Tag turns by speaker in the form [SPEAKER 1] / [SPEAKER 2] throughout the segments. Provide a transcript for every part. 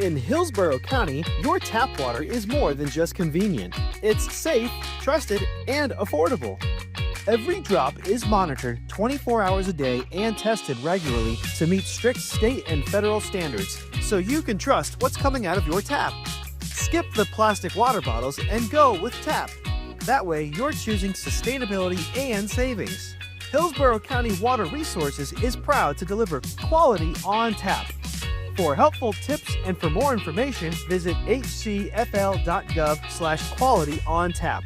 [SPEAKER 1] In Hillsborough County, your tap water is more than just convenient. It's safe, trusted, and affordable. Every drop is monitored 24 hours a day and tested regularly to meet strict state and federal standards, so you can trust what's coming out of your tap. Skip the plastic water bottles and go with tap. That way, you're choosing sustainability and savings. Hillsborough County Water Resources is proud to deliver quality on tap. For helpful tips and for more information, visit hcfl.gov/qualityontap.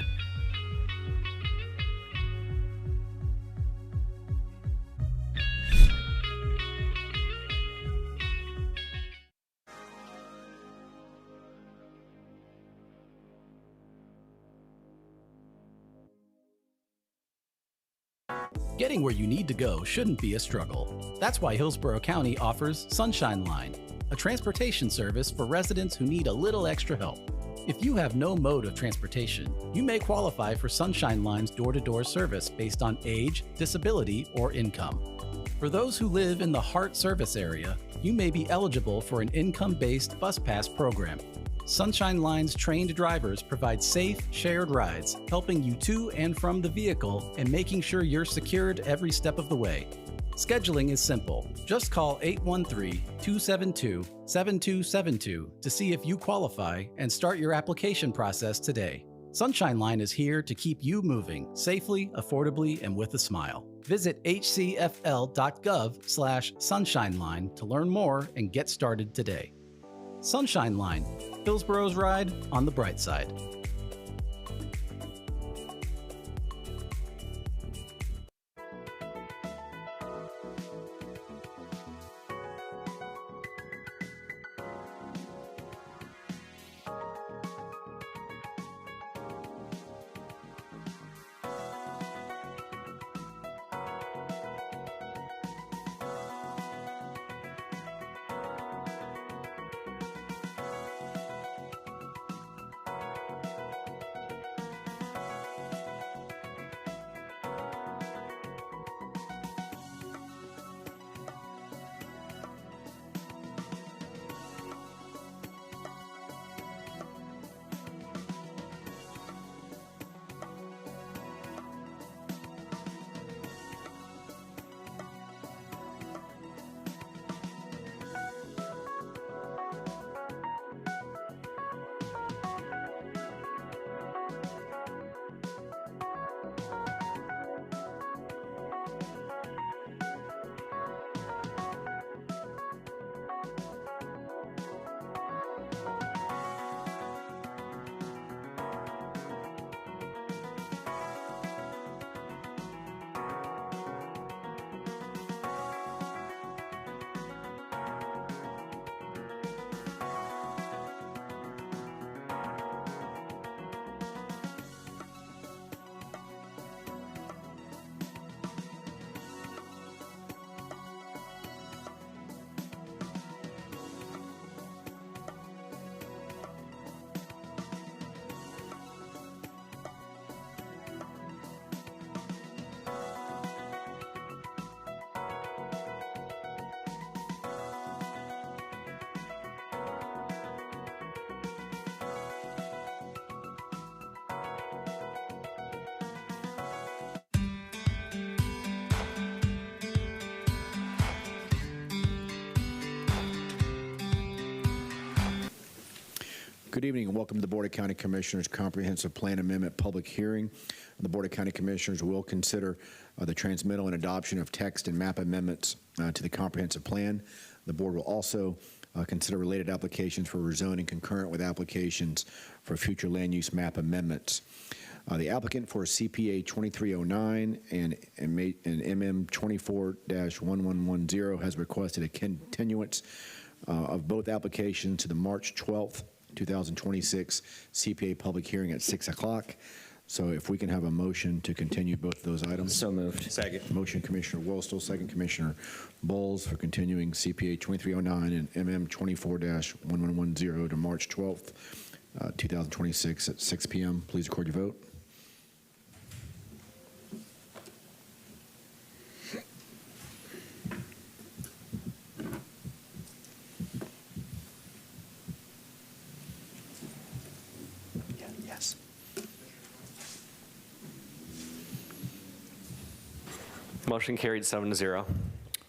[SPEAKER 2] Getting where you need to go shouldn't be a struggle. That's why Hillsborough County offers Sunshine Line, a transportation service for residents who need a little extra help. If you have no mode of transportation, you may qualify for Sunshine Line's door-to-door service based on age, disability, or income. For those who live in the Hart service area, you may be eligible for an income-based bus pass program. Sunshine Line's trained drivers provide safe, shared rides, helping you to and from the vehicle and making sure you're secured every step of the way. Scheduling is simple. Just call 813-272-7272 to see if you qualify and start your application process today. Sunshine Line is here to keep you moving safely, affordably, and with a smile. Visit hcfl.gov/sunshineline to learn more and get started today. Sunshine Line, Hillsborough's ride on the bright side.
[SPEAKER 3] Good evening and welcome to the Board of County Commissioners Comprehensive Plan Amendment Public Hearing. The Board of County Commissioners will consider the transmittal and adoption of text and map amendments to the comprehensive plan. The board will also consider related applications for rezoning concurrent with applications for future land use map amendments. The applicant for CPA 2309 and MM 24-1110 has requested a continuance of both applications to the March 12th, 2026 CPA public hearing at 6 o'clock. So if we can have a motion to continue both of those items.
[SPEAKER 4] So moved.
[SPEAKER 5] Second.
[SPEAKER 3] Motion Commissioner Worstel, second Commissioner Bowles for continuing CPA 2309 and MM 24-1110 to March 12th, 2026 at 6 p.m. Please record your vote.
[SPEAKER 4] Motion carried 7-0.
[SPEAKER 3] All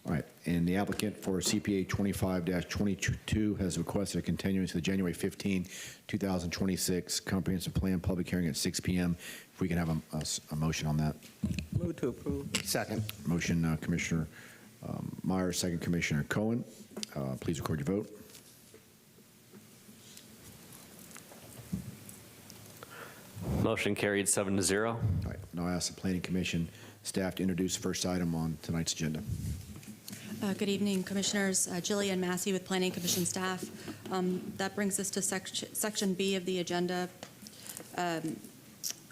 [SPEAKER 3] right, and the applicant for CPA 25-22 has requested a continuance to the January 15, 2026 comprehensive plan public hearing at 6 p.m. If we can have a motion on that.
[SPEAKER 5] Move to approve.
[SPEAKER 6] Second.
[SPEAKER 3] Motion, Commissioner Myers, second Commissioner Cohen. Please record your vote.
[SPEAKER 4] Motion carried 7-0.
[SPEAKER 3] All right, now I ask the Planning Commission staff to introduce the first item on tonight's agenda.
[SPEAKER 7] Good evening, Commissioners. Jillian Massey with Planning Commission staff. That brings us to Section B of the agenda,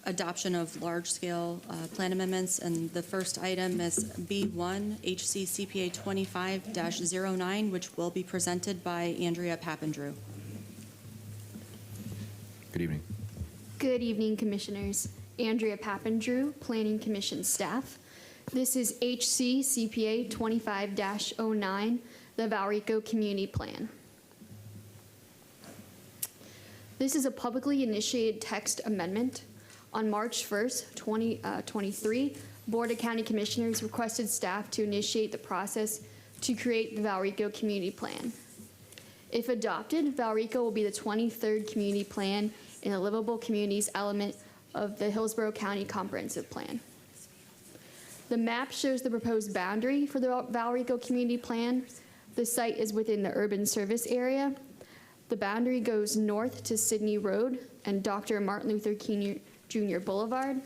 [SPEAKER 7] adoption of large-scale plan amendments. And the first item is B1, HC CPA 25-09, which will be presented by Andrea Papandrew.
[SPEAKER 3] Good evening.
[SPEAKER 8] Good evening, Commissioners. Andrea Papandrew, Planning Commission staff. This is HC CPA 25-09, the Valrico Community Plan. This is a publicly initiated text amendment. On March 1st, 2023, Board of County Commissioners requested staff to initiate the process to create the Valrico Community Plan. If adopted, Valrico will be the 23rd community plan in the livable communities element of the Hillsborough County Comprehensive Plan. The map shows the proposed boundary for the Valrico Community Plan. The site is within the urban service area. The boundary goes north to Sydney Road and Dr. Martin Luther King Jr. Boulevard,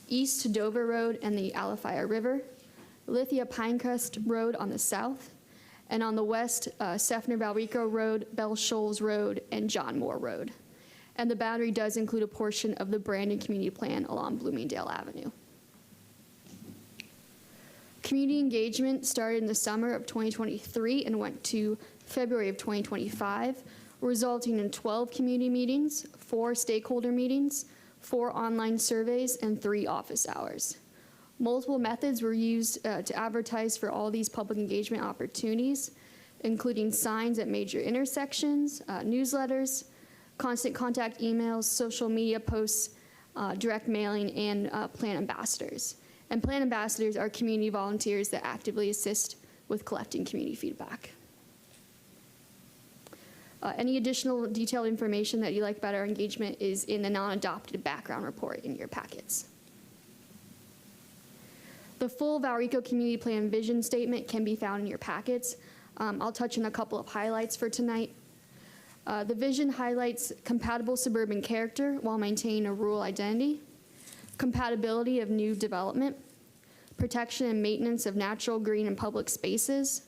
[SPEAKER 8] east to Dover Road and the Alafaya River, Lithia Pinecrest Road on the south, and on the west, Sefner Valrico Road, Bell Shoals Road, and John Moore Road. And the boundary does include a portion of the Brandon Community Plan along Bloomingdale Avenue. Community engagement started in the summer of 2023 and went to February of 2025, resulting in 12 community meetings, 4 stakeholder meetings, 4 online surveys, and 3 office hours. Multiple methods were used to advertise for all these public engagement opportunities, including signs at major intersections, newsletters, constant contact emails, social media posts, direct mailing, and plan ambassadors. And plan ambassadors are community volunteers that actively assist with collecting community feedback. Any additional detailed information that you'd like about our engagement is in the non-adopted background report in your packets. The full Valrico Community Plan vision statement can be found in your packets. I'll touch on a couple of highlights for tonight. The vision highlights compatible suburban character while maintaining a rural identity, compatibility of new development, protection and maintenance of natural, green, and public spaces,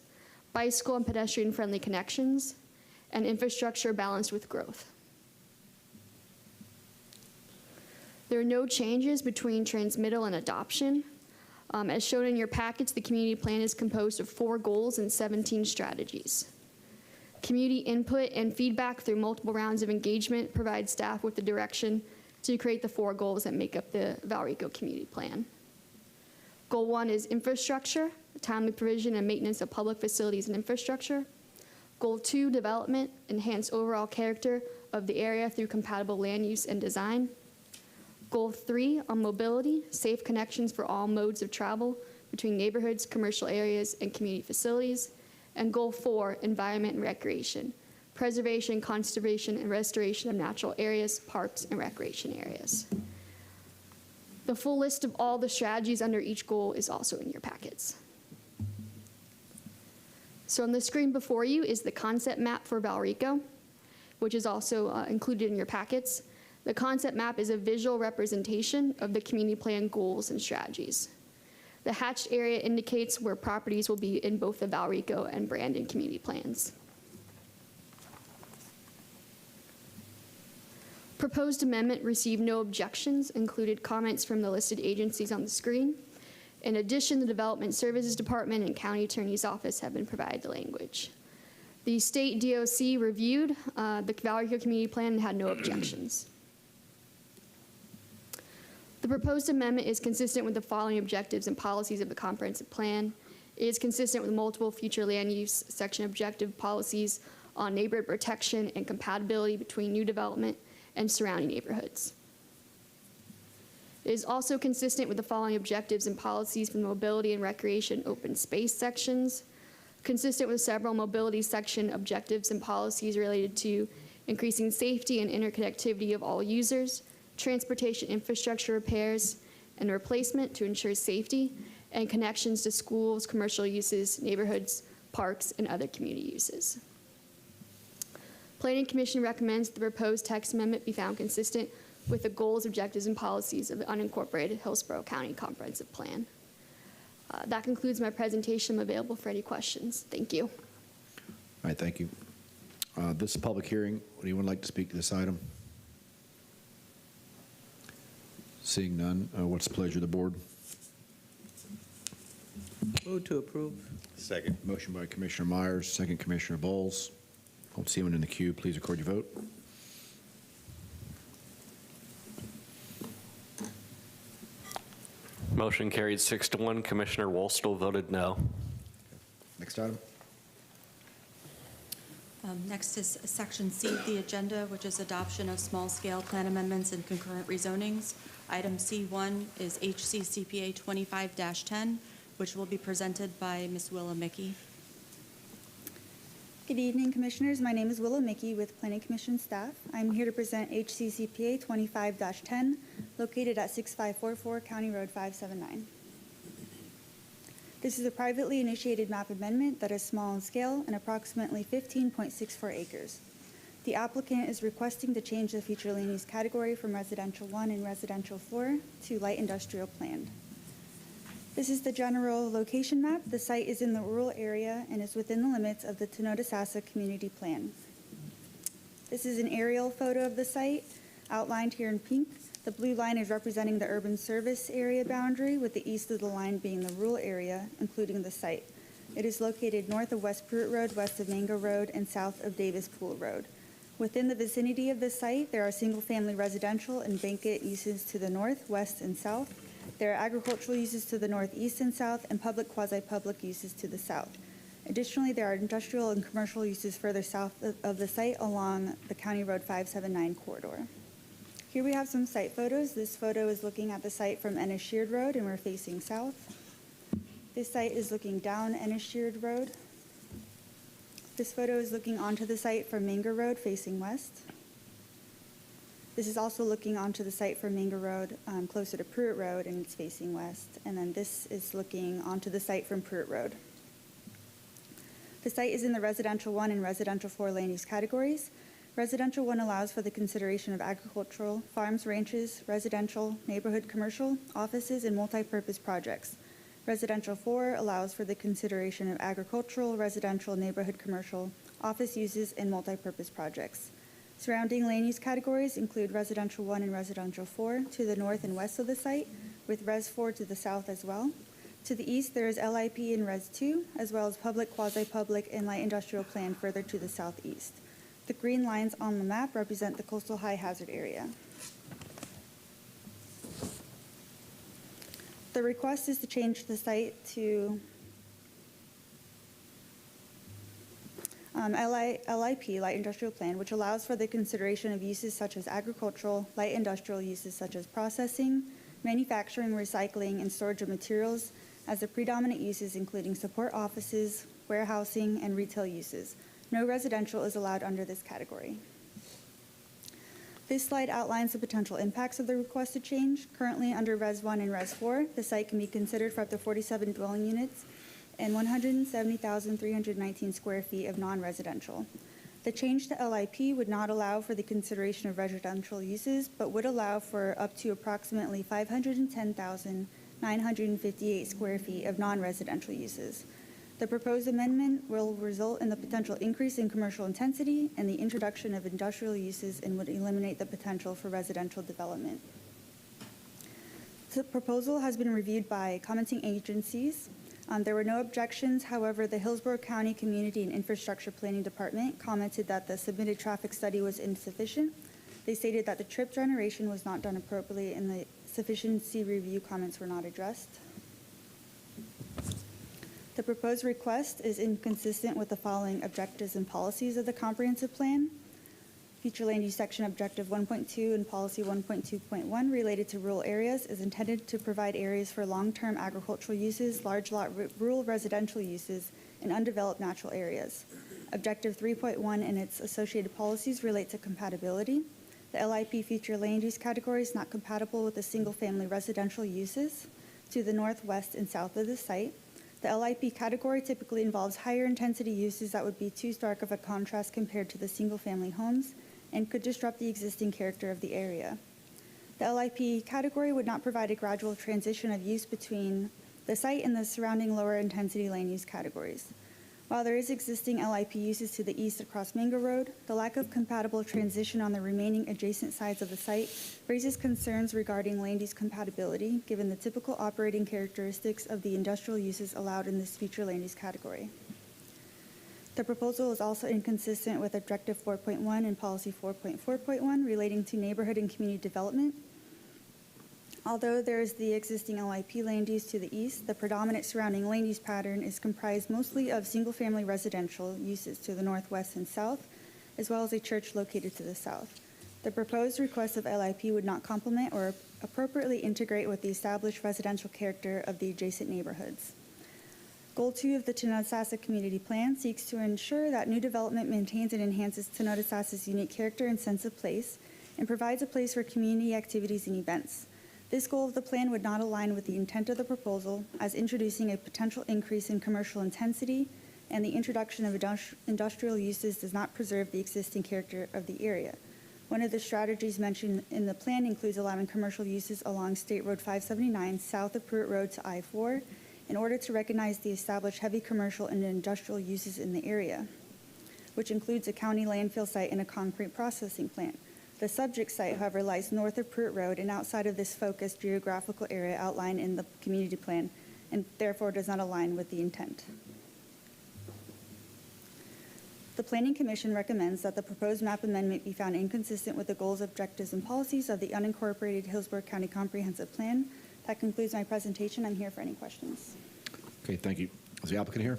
[SPEAKER 8] bicycle and pedestrian-friendly connections, and infrastructure balanced with growth. There are no changes between transmittal and adoption. As shown in your packets, the community plan is composed of 4 goals and 17 strategies. Community input and feedback through multiple rounds of engagement provide staff with the direction to create the 4 goals that make up the Valrico Community Plan. Goal 1 is infrastructure, timely provision and maintenance of public facilities and infrastructure. Goal 2, development, enhance overall character of the area through compatible land use and design. Goal 3, on mobility, safe connections for all modes of travel between neighborhoods, commercial areas, and community facilities. And Goal 4, environment and recreation, preservation, conservation, and restoration of natural areas, parks, and recreation areas. The full list of all the strategies under each goal is also in your packets. So on the screen before you is the concept map for Valrico, which is also included in your packets. The concept map is a visual representation of the community plan goals and strategies. The hatched area indicates where properties will be in both the Valrico and Brandon community plans. Proposed amendment received no objections, included comments from the listed agencies on the screen. In addition, the Development Services Department and County Attorney's Office have been provided the language. The state DOC reviewed the Valrico Community Plan and had no objections. The proposed amendment is consistent with the following objectives and policies of the comprehensive plan. It is consistent with multiple future land use section objective policies on neighborhood protection and compatibility between new development and surrounding neighborhoods. It is also consistent with the following objectives and policies from the mobility and recreation open space sections, consistent with several mobility section objectives and policies related to increasing safety and interconnectivity of all users, transportation infrastructure repairs and replacement to ensure safety, and connections to schools, commercial uses, neighborhoods, parks, and other community uses. Planning Commission recommends the proposed text amendment be found consistent with the goals, objectives, and policies of the unincorporated Hillsborough County Comprehensive Plan. That concludes my presentation. I'm available for any questions. Thank you.
[SPEAKER 3] All right, thank you. This is a public hearing. Would anyone like to speak to this item? Seeing none, what's the pleasure of the board?
[SPEAKER 5] Move to approve.
[SPEAKER 6] Second.
[SPEAKER 3] Motion by Commissioner Myers, second Commissioner Bowles. Don't see anyone in the queue. Please record your vote.
[SPEAKER 4] Motion carried 6-1. Commissioner Wolstall voted no.
[SPEAKER 3] Next item.
[SPEAKER 7] Next is Section C of the agenda, which is adoption of small-scale plan amendments and concurrent rezonings. Item C1 is HC CPA 25-10, which will be presented by Ms. Willa Mickey.
[SPEAKER 9] Good evening, Commissioners. My name is Willa Mickey with Planning Commission staff. I'm here to present HCCPA 25-10, located at 6544 County Road 579. This is a privately initiated map amendment that is small in scale and approximately 15.64 acres. The applicant is requesting to change the future land use category from Residential 1 and Residential 4 to Light Industrial Planned. This is the general location map. The site is in the rural area and is within the limits of the Tonodasassa Community Plan. This is an aerial photo of the site, outlined here in pink. The blue line is representing the urban service area boundary, with the east of the line being the rural area, including the site. It is located north of West Pruitt Road, west of Mango Road, and south of Davis Pool Road. Within the vicinity of the site, there are single-family residential and banquet uses to the north, west, and south. There are agricultural uses to the northeast and south, and public, quasi-public uses to the south. Additionally, there are industrial and commercial uses further south of the site along the County Road 579 corridor. Here we have some site photos. This photo is looking at the site from Ennis Sheard Road, and we're facing south. This site is looking down Ennis Sheard Road. This photo is looking onto the site from Manger Road, facing west. This is also looking onto the site from Manger Road, closer to Pruitt Road, and it's facing west. And then this is looking onto the site from Pruitt Road. The site is in the Residential 1 and Residential 4 land use categories. Residential 1 allows for the consideration of agricultural, farms, ranches, residential, neighborhood commercial, offices, and multi-purpose projects. Residential 4 allows for the consideration of agricultural, residential, neighborhood commercial, office uses, and multi-purpose projects. Surrounding land use categories include Residential 1 and Residential 4 to the north and west of the site, with Res 4 to the south as well. To the east, there is LIP and Res 2, as well as public, quasi-public, and light industrial plan further to the southeast. The green lines on the map represent the coastal high hazard area. The request is to change the site to LIP, Light Industrial Plan, which allows for the consideration of uses such as agricultural, light industrial uses such as processing, manufacturing, recycling, and storage of materials as the predominant uses, including support offices, warehousing, and retail uses. No residential is allowed under this category. This slide outlines the potential impacts of the requested change. Currently, under Res 1 and Res 4, the site can be considered for up to 47 dwelling units and 170,319 square feet of non-residential. The change to LIP would not allow for the consideration of residential uses, but would allow for up to approximately 510,958 square feet of non-residential uses. The proposed amendment will result in the potential increase in commercial intensity and the introduction of industrial uses, and would eliminate the potential for residential development. The proposal has been reviewed by commenting agencies. There were no objections. However, the Hillsborough County Community and Infrastructure Planning Department commented that the submitted traffic study was insufficient. They stated that the trip generation was not done appropriately and the sufficiency review comments were not addressed. The proposed request is inconsistent with the following objectives and policies of the comprehensive plan. Future Land Use Section Objective 1.2 and Policy 1.2.1 related to rural areas is intended to provide areas for long-term agricultural uses, large lot rural residential uses, and undeveloped natural areas. Objective 3.1 and its associated policies relate to compatibility. The LIP future land use category is not compatible with the single-family residential uses to the northwest and south of the site. The LIP category typically involves higher intensity uses that would be too stark of a contrast compared to the single-family homes and could disrupt the existing character of the area. The LIP category would not provide a gradual transition of use between the site and the surrounding lower intensity land use categories. While there is existing LIP uses to the east across Mango Road, the lack of compatible transition on the remaining adjacent sides of the site raises concerns regarding land use compatibility, given the typical operating characteristics of the industrial uses allowed in this future land use category. The proposal is also inconsistent with Objective 4.1 and Policy 4.4.1 relating to neighborhood and community development. Although there is the existing LIP land use to the east, the predominant surrounding land use pattern is comprised mostly of single-family residential uses to the northwest and south, as well as a church located to the south. The proposed request of LIP would not complement or appropriately integrate with the established residential character of the adjacent neighborhoods. Goal 2 of the Tenotasasa Community Plan seeks to ensure that new development maintains and enhances Tenotasasa's unique character and sense of place, and provides a place for community activities and events. This goal of the plan would not align with the intent of the proposal, as introducing a potential increase in commercial intensity and the introduction of industrial uses does not preserve the existing character of the area. One of the strategies mentioned in the plan includes allowing commercial uses along State Road 579 south of Pruitt Road to I-4 in order to recognize the established heavy commercial and industrial uses in the area, which includes a county landfill site and a concrete processing plant. The subject site, however, lies north of Pruitt Road and outside of this focused geographical area outlined in the community plan, and therefore does not align with the intent. The Planning Commission recommends that the proposed map amendment be found inconsistent with the goals, objectives, and policies of the unincorporated Hillsborough County Comprehensive Plan. That concludes my presentation. I'm here for any questions.
[SPEAKER 3] Okay, thank you. Is the applicant here?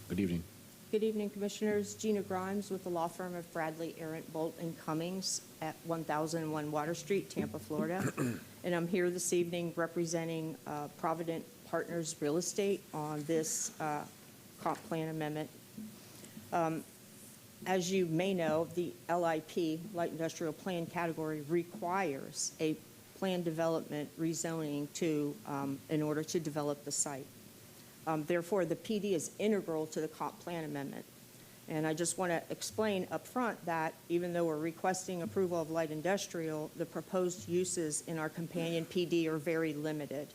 [SPEAKER 3] Good evening.
[SPEAKER 5] Good evening, Commissioners. Gina Grimes with the law firm of Bradley, Arent, Bolt, and Cummings at 1001 Water Street, Tampa, Florida. And I'm here this evening representing Provident Partners Real Estate on this comp plan amendment. As you may know, the LIP, Light Industrial Plan category, requires a plan development rezoning in order to develop the site. Therefore, the PD is integral to the comp plan amendment. And I just want to explain up front that even though we're requesting approval of light industrial, the proposed uses in our companion PD are very limited.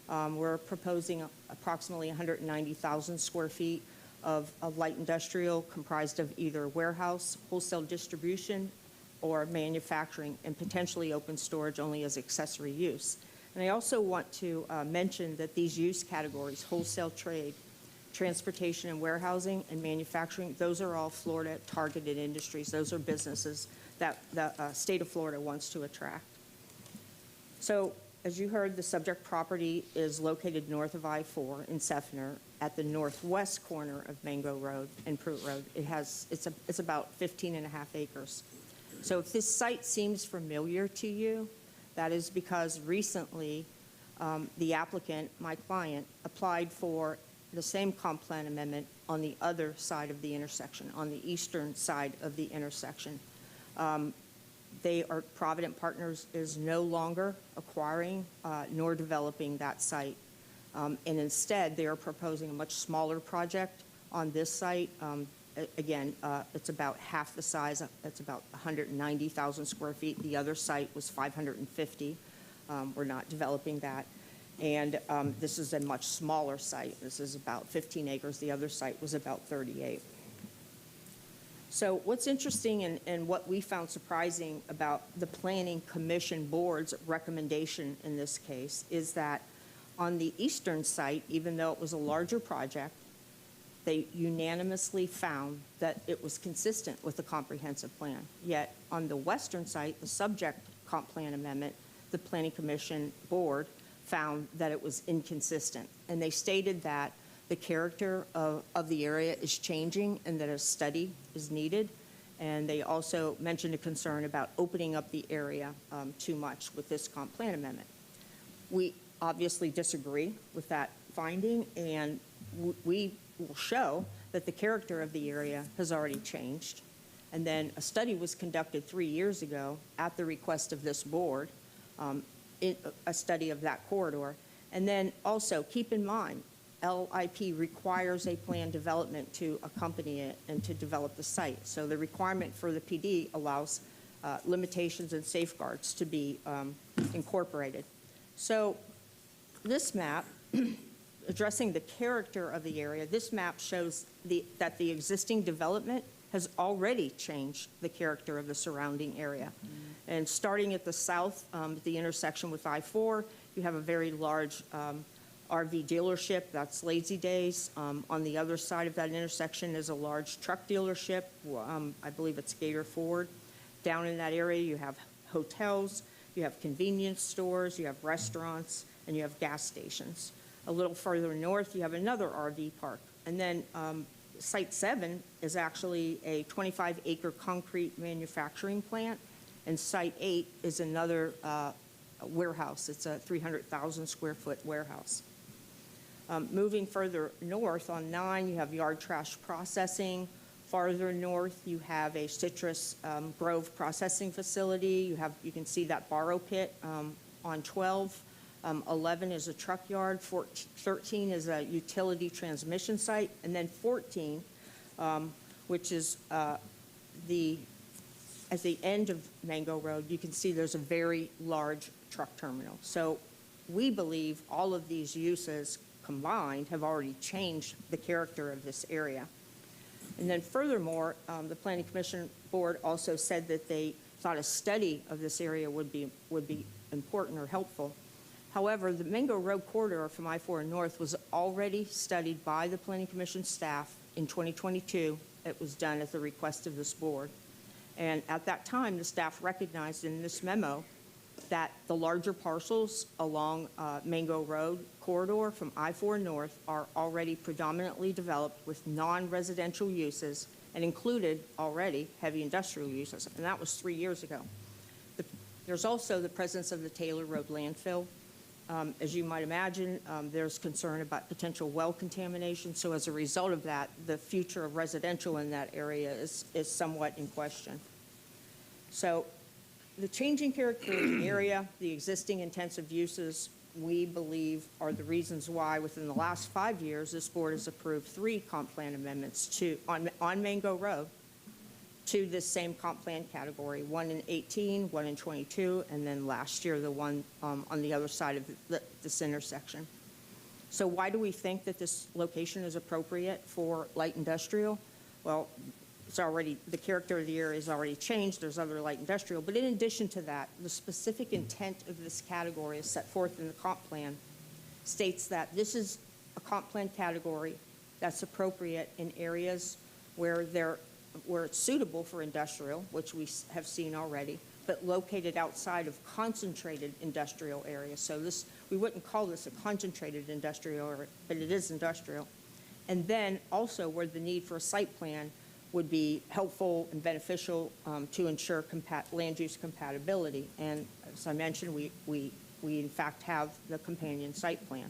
[SPEAKER 5] We're proposing approximately 190,000 square feet of light industrial comprised of either warehouse, wholesale distribution, or manufacturing, and potentially open storage only as accessory use. And I also want to mention that these use categories, wholesale trade, transportation and warehousing, and manufacturing, those are all Florida targeted industries. Those are businesses that the state of Florida wants to attract. So as you heard, the subject property is located north of I-4 in Seffner at the northwest corner of Mango Road and Pruitt Road. It's about 15.5 acres. So if this site seems familiar to you, that is because recently the applicant, my client, applied for the same comp plan amendment on the other side of the intersection, on the eastern side of the intersection. Provident Partners is no longer acquiring nor developing that site. And instead, they are proposing a much smaller project on this site. Again, it's about half the size. It's about 190,000 square feet. The other site was 550. We're not developing that. And this is a much smaller site. This is about 15 acres. The other site was about 38. So what's interesting and what we found surprising about the Planning Commission Board's recommendation in this case is that On the eastern site, even though it was a larger project, they unanimously found that it was consistent with the comprehensive plan. Yet on the western site, the subject comp plan amendment, the Planning Commission board found that it was inconsistent. And they stated that the character of the area is changing and that a study is needed. And they also mentioned a concern about opening up the area too much with this comp plan amendment. We obviously disagree with that finding, and we will show that the character of the area has already changed. And then a study was conducted 3 years ago at the request of this board, a study of that corridor. And then also keep in mind, LIP requires a plan development to accompany it and to develop the site. So the requirement for the PD allows limitations and safeguards to be incorporated. So this map, addressing the character of the area, this map shows that the existing development has already changed the character of the surrounding area. And starting at the south, at the intersection with I-4, you have a very large RV dealership, that's Lazy Days. On the other side of that intersection is a large truck dealership. I believe it's Gator Ford. Down in that area, you have hotels, you have convenience stores, you have restaurants, and you have gas stations. A little further north, you have another RV park. And then Site 7 is actually a 25-acre concrete manufacturing plant, and Site 8 is another warehouse. It's a 300,000 square foot warehouse. Moving further north on 9, you have yard trash processing. Farther north, you have a citrus grove processing facility. You can see that borrow pit on 12. 11 is a truck yard. 13 is a utility transmission site. And then 14, which is at the end of Mango Road, you can see there's a very large truck terminal. So we believe all of these uses combined have already changed the character of this area. And then furthermore, the Planning Commission Board also said that they thought a study of this area would be important or helpful. However, the Mango Road corridor from I-4 north was already studied by the Planning Commission staff in 2022. It was done at the request of this board. And at that time, the staff recognized in this memo that the larger parcels along Mango Road corridor from I-4 north are already predominantly developed with non-residential uses and included already heavy industrial uses, and that was 3 years ago. There's also the presence of the Taylor Road landfill. As you might imagine, there's concern about potential well contamination, so as a result of that, the future of residential in that area is somewhat in question. So the changing character of the area, the existing intensive uses, we believe are the reasons why within the last 5 years, this board has approved 3 comp plan amendments on Mango Road to this same comp plan category, one in 18, one in 22, and then last year, the one on the other side of this intersection. So why do we think that this location is appropriate for light industrial? Well, the character of the area is already changed. There's other light industrial. But in addition to that, the specific intent of this category is set forth in the comp plan, states that this is a comp plan category that's appropriate in areas where it's suitable for industrial, which we have seen already, but located outside of concentrated industrial areas. So we wouldn't call this a concentrated industrial area, but it is industrial. And then also where the need for a site plan would be helpful and beneficial to ensure land use compatibility. And as I mentioned, we in fact have the companion site plan.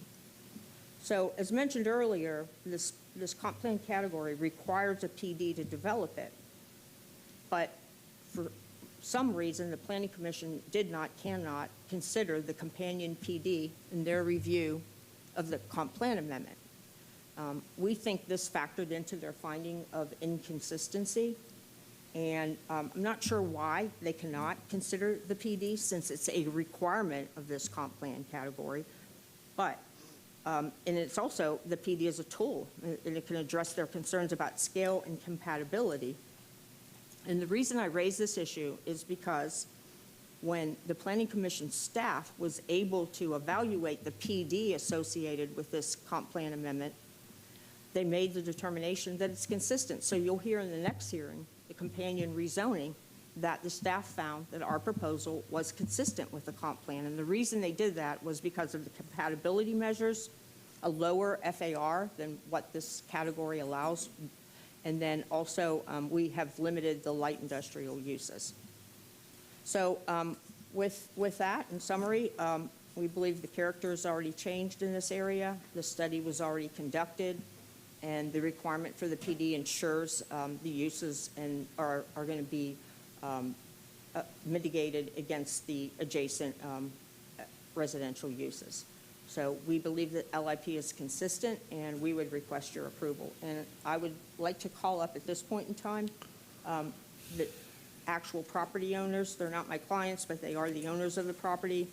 [SPEAKER 5] So as mentioned earlier, this comp plan category requires a PD to develop it. But for some reason, the Planning Commission cannot consider the companion PD in their review of the comp plan amendment. We think this factored into their finding of inconsistency, and I'm not sure why they cannot consider the PD since it's a requirement of this comp plan category, but and it's also, the PD is a tool, and it can address their concerns about scale and compatibility. And the reason I raise this issue is because when the Planning Commission staff was able to evaluate the PD associated with this comp plan amendment, they made the determination that it's consistent. So you'll hear in the next hearing, the companion rezoning, that the staff found that our proposal was consistent with the comp plan. And the reason they did that was because of the compatibility measures, a lower FAR than what this category allows, and then also we have limited the light industrial uses. So with that, in summary, we believe the character has already changed in this area. The study was already conducted, and the requirement for the PD ensures the uses and are going to be mitigated against the adjacent residential uses. So we believe that LIP is consistent, and we would request your approval. And I would like to call up at this point in time the actual property owners. They're not my clients, but they are the owners of the property,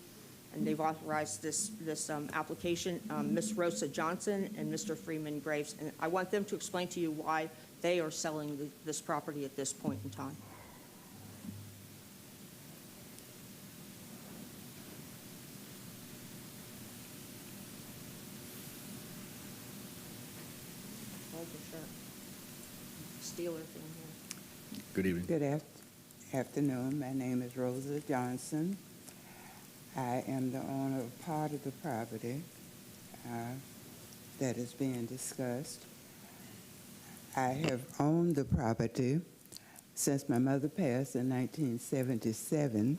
[SPEAKER 5] and they've authorized this application, Ms. Rosa Johnson and Mr. Freeman Graves. And I want them to explain to you why they are selling this property at this point in time. Steeler thing here.
[SPEAKER 3] Good evening.
[SPEAKER 6] Good afternoon. My name is Rosa Johnson. I am the owner of part of the property that is being discussed. I have owned the property since my mother passed in 1977,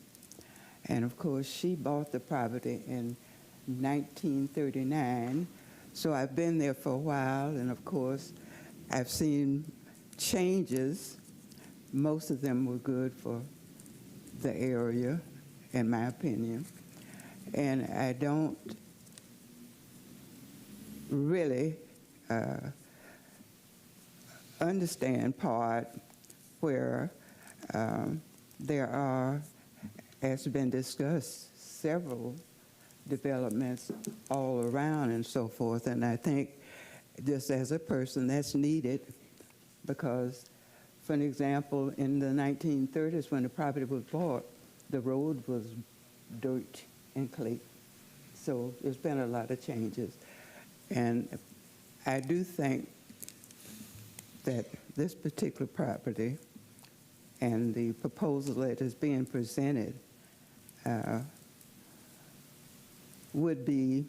[SPEAKER 6] and of course she bought the property in 1939, so I've been there for a while, and of course I've seen changes. Most of them were good for the area, in my opinion. And I don't really understand part where there are, as has been discussed, several developments all around and so forth. And I think just as a person that's needed, because, for an example, in the 1930s when the property was bought, the road was dirt and clay. So there's been a lot of changes. And I do think that this particular property and the proposal that is being presented would be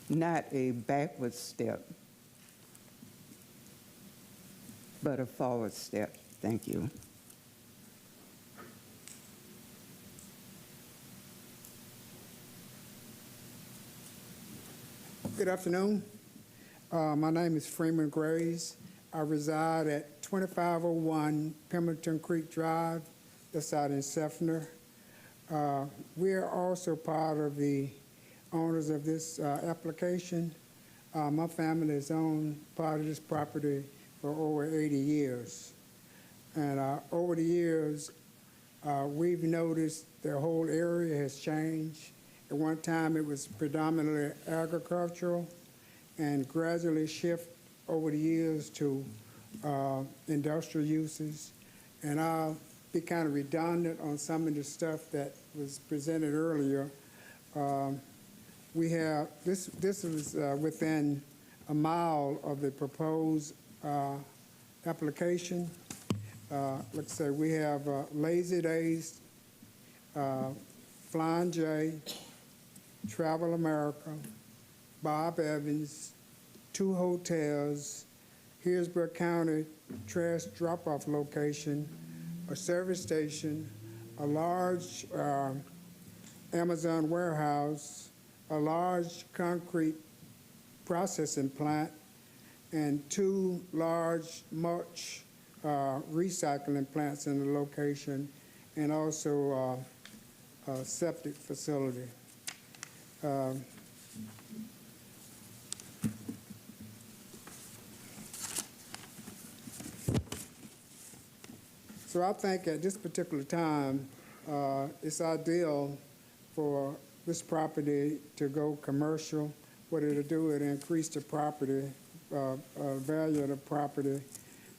[SPEAKER 6] not a backward step, but a forward step. Thank you.
[SPEAKER 10] Good afternoon. My name is Freeman Graves. I reside at 2501 Pemberton Creek Drive, that's out in Seffner. We are also part of the owners of this application. My family has owned part of this property for over 80 years. And over the years, we've noticed the whole area has changed. At one time, it was predominantly agricultural and gradually shift over the years to industrial uses. And I'll be kind of redundant on some of the stuff that was presented earlier. We have, this is within a mile of the proposed application. Let's say we have Lazy Days, Flying J, Travel America, Bob Evans, 2 hotels, Hillsborough County trash drop-off location, a service station, a large Amazon warehouse, a large concrete processing plant, and 2 large mulch recycling plants in the location, and also a septic facility. So I think at this particular time, it's ideal for this property to go commercial. What it'll do, it'll increase the property, value of the property.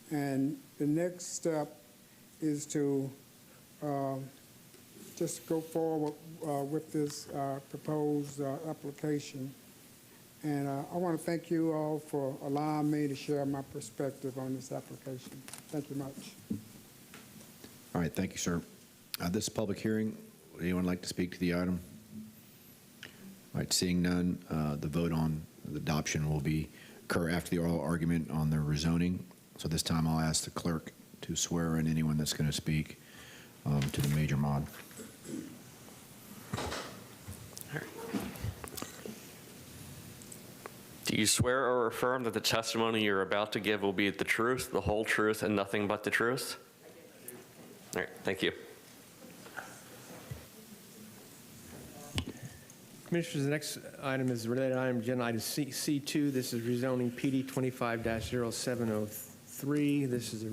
[SPEAKER 10] And the next step is to just go forward with this proposed application. And I want to thank you all for allowing me to share my perspective on this application. Thank you much.
[SPEAKER 3] All right, thank you, sir. This public hearing, would anyone like to speak to the item? All right, seeing none, the vote on the adoption will occur after the oral argument on the rezoning. So this time I'll ask the clerk to swear in anyone that's going to speak to the major mod.
[SPEAKER 4] Do you swear or affirm that the testimony you're about to give will be the truth, the whole truth, and nothing but the truth? All right, thank you.
[SPEAKER 11] Commissioners, the next item is related item, agenda item C2. This is rezoning PD 25-0703. This is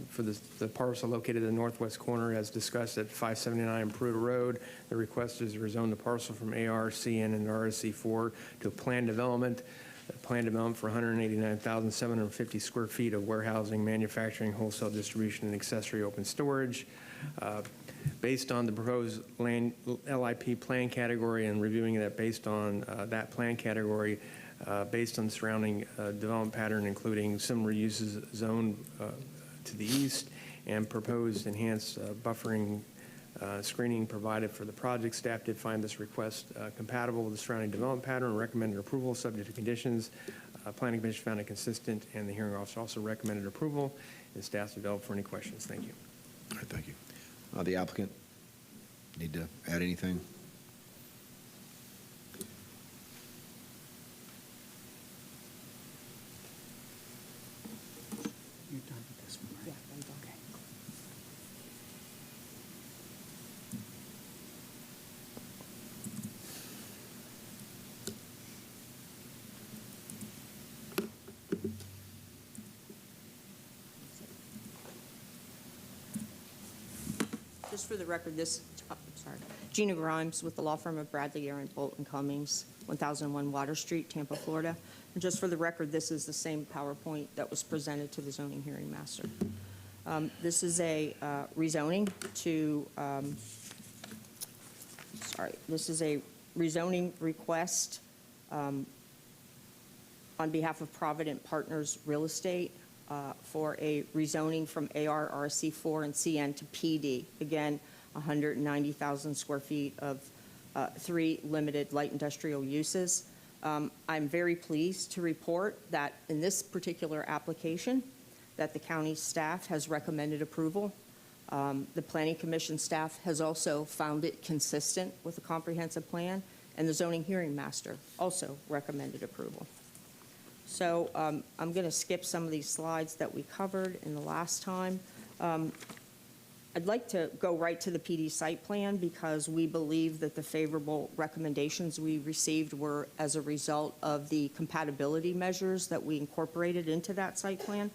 [SPEAKER 11] for the parcel located in the northwest corner, as discussed at 579 Peruta Road. The request is to rezone the parcel from ARCN and RSC4 to a planned development. Planned development for 189,750 square feet of warehousing, manufacturing, wholesale distribution, and accessory open storage. Based on the proposed land LIP plan category and reviewing that based on that plan category, based on the surrounding development pattern, including similar uses zoned to the east, and proposed enhanced buffering screening provided for the project, staff did find this request compatible with the surrounding development pattern and recommended approval subject to conditions. Planning Commission found it consistent, and the hearing officer also recommended approval. And staff's available for any questions. Thank you.
[SPEAKER 3] All right, thank you. The applicant, need to add anything?
[SPEAKER 6] You're done with this one, right? Yeah, I'm done. Okay.
[SPEAKER 5] Just for the record, Gina Grimes with the law firm of Bradley, Aaron, Bolt & Cummings, 1001 Water Street, Tampa, Florida. And just for the record, this is the same PowerPoint that was presented to the zoning hearing master. This is a rezoning to, this is a rezoning request on behalf of Provident Partners Real Estate for a rezoning from ARRC4 and CN to PD. Again, 190,000 square feet of 3 limited light industrial uses. I'm very pleased to report that in this particular application that the county staff has recommended approval. The Planning Commission staff has also found it consistent with the comprehensive plan, and the zoning hearing master also recommended approval. So I'm going to skip some of these slides that we covered in the last time. I'd like to go right to the PD site plan because we believe that the favorable recommendations we received were as a result of the compatibility measures that we incorporated into that site plan.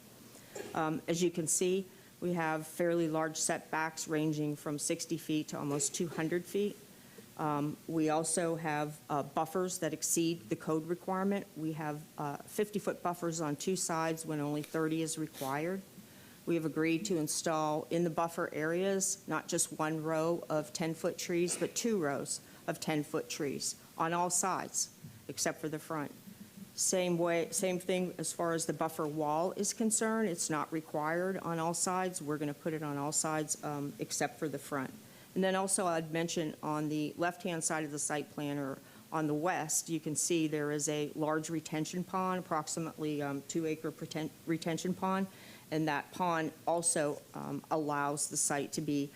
[SPEAKER 5] As you can see, we have fairly large setbacks ranging from 60 feet to almost 200 feet. We also have buffers that exceed the code requirement. We have 50-foot buffers on 2 sides when only 30 is required. We have agreed to install in the buffer areas not just 1 row of 10-foot trees, but 2 rows of 10-foot trees on all sides except for the front. Same thing as far as the buffer wall is concerned. It's not required on all sides. We're going to put it on all sides except for the front. And then also I'd mention on the left-hand side of the site plan, or on the west, you can see there is a large retention pond, approximately 2-acre retention pond, and that pond also allows the site to be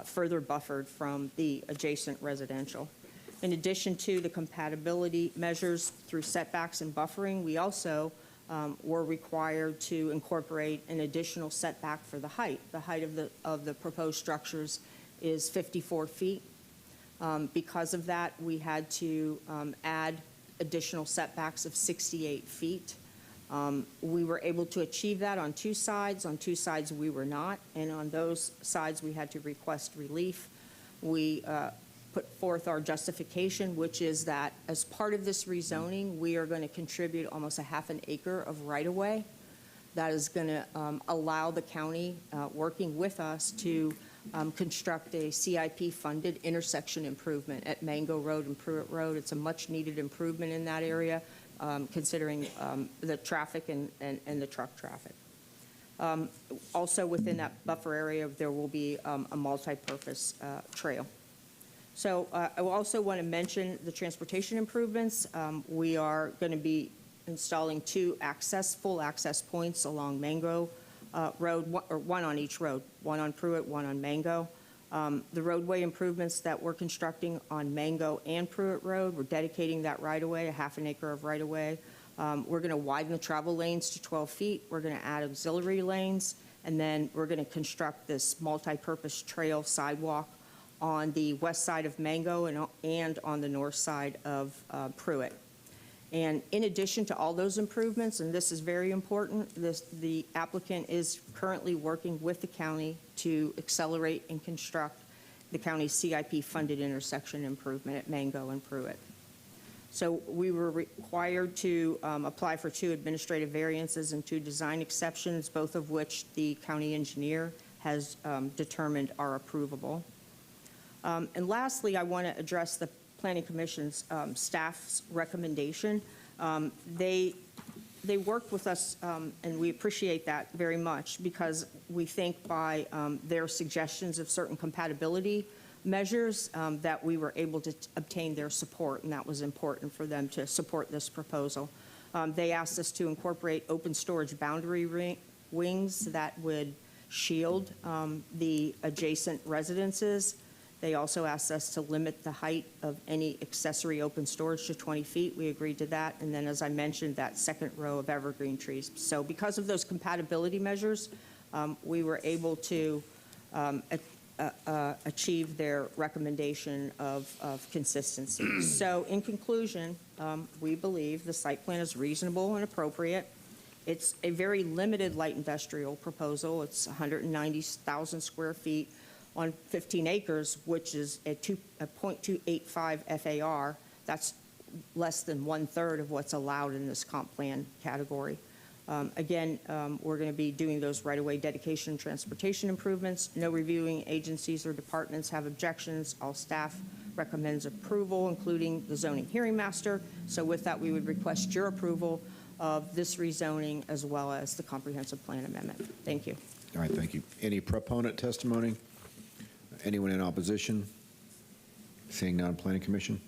[SPEAKER 5] further buffered from the adjacent residential. In addition to the compatibility measures through setbacks and buffering, we also were required to incorporate an additional setback for the height. The height of the proposed structures is 54 feet. Because of that, we had to add additional setbacks of 68 feet. We were able to achieve that on 2 sides. On 2 sides, we were not. And on those sides, we had to request relief. We put forth our justification, which is that as part of this rezoning, we are going to contribute almost a half an acre of right-of-way that is going to allow the county, working with us, to construct a CIP-funded intersection improvement at Mango Road and Pruitt Road. It's a much-needed improvement in that area, considering the traffic and the truck traffic. Also within that buffer area, there will be a multi-purpose trail. So I also want to mention the transportation improvements. We are going to be installing 2 full access points along Mango Road, or one on each road, one on Pruitt, one on Mango. The roadway improvements that we're constructing on Mango and Pruitt Road, we're dedicating that right-of-way, a half an acre of right-of-way. We're going to widen the travel lanes to 12 feet. We're going to add auxiliary lanes, and then we're going to construct this multi-purpose trail sidewalk on the west side of Mango and on the north side of Pruitt. And in addition to all those improvements, and this is very important, the applicant is currently working with the county to accelerate and construct the county's CIP-funded intersection improvement at Mango and Pruitt. So we were required to apply for 2 administrative variances and 2 design exceptions, both of which the county engineer has determined are approvable. And lastly, I want to address the Planning Commission's staff's recommendation. They worked with us, and we appreciate that very much, because we think by their suggestions of certain compatibility measures that we were able to obtain their support, and that was important for them to support this proposal. They asked us to incorporate open storage boundary wings that would shield the adjacent residences. They also asked us to limit the height of any accessory open storage to 20 feet. We agreed to that. And then, as I mentioned, that second row of evergreen trees. So because of those compatibility measures, we were able to achieve their recommendation of consistency. So in conclusion, we believe the site plan is reasonable and appropriate. It's a very limited light industrial proposal. It's 190,000 square feet on 15 acres, which is a 0.285 FAR. That's less than 1/3 of what's allowed in this comp plan category. Again, we're going to be doing those right-of-way dedication and transportation improvements. No reviewing agencies or departments have objections. All staff recommends approval, including the zoning hearing master. So with that, we would request your approval of this rezoning as well as the comprehensive plan amendment. Thank you.
[SPEAKER 3] All right, thank you. Any proponent testimony? Anyone in opposition? Seeing none, Planning Commission.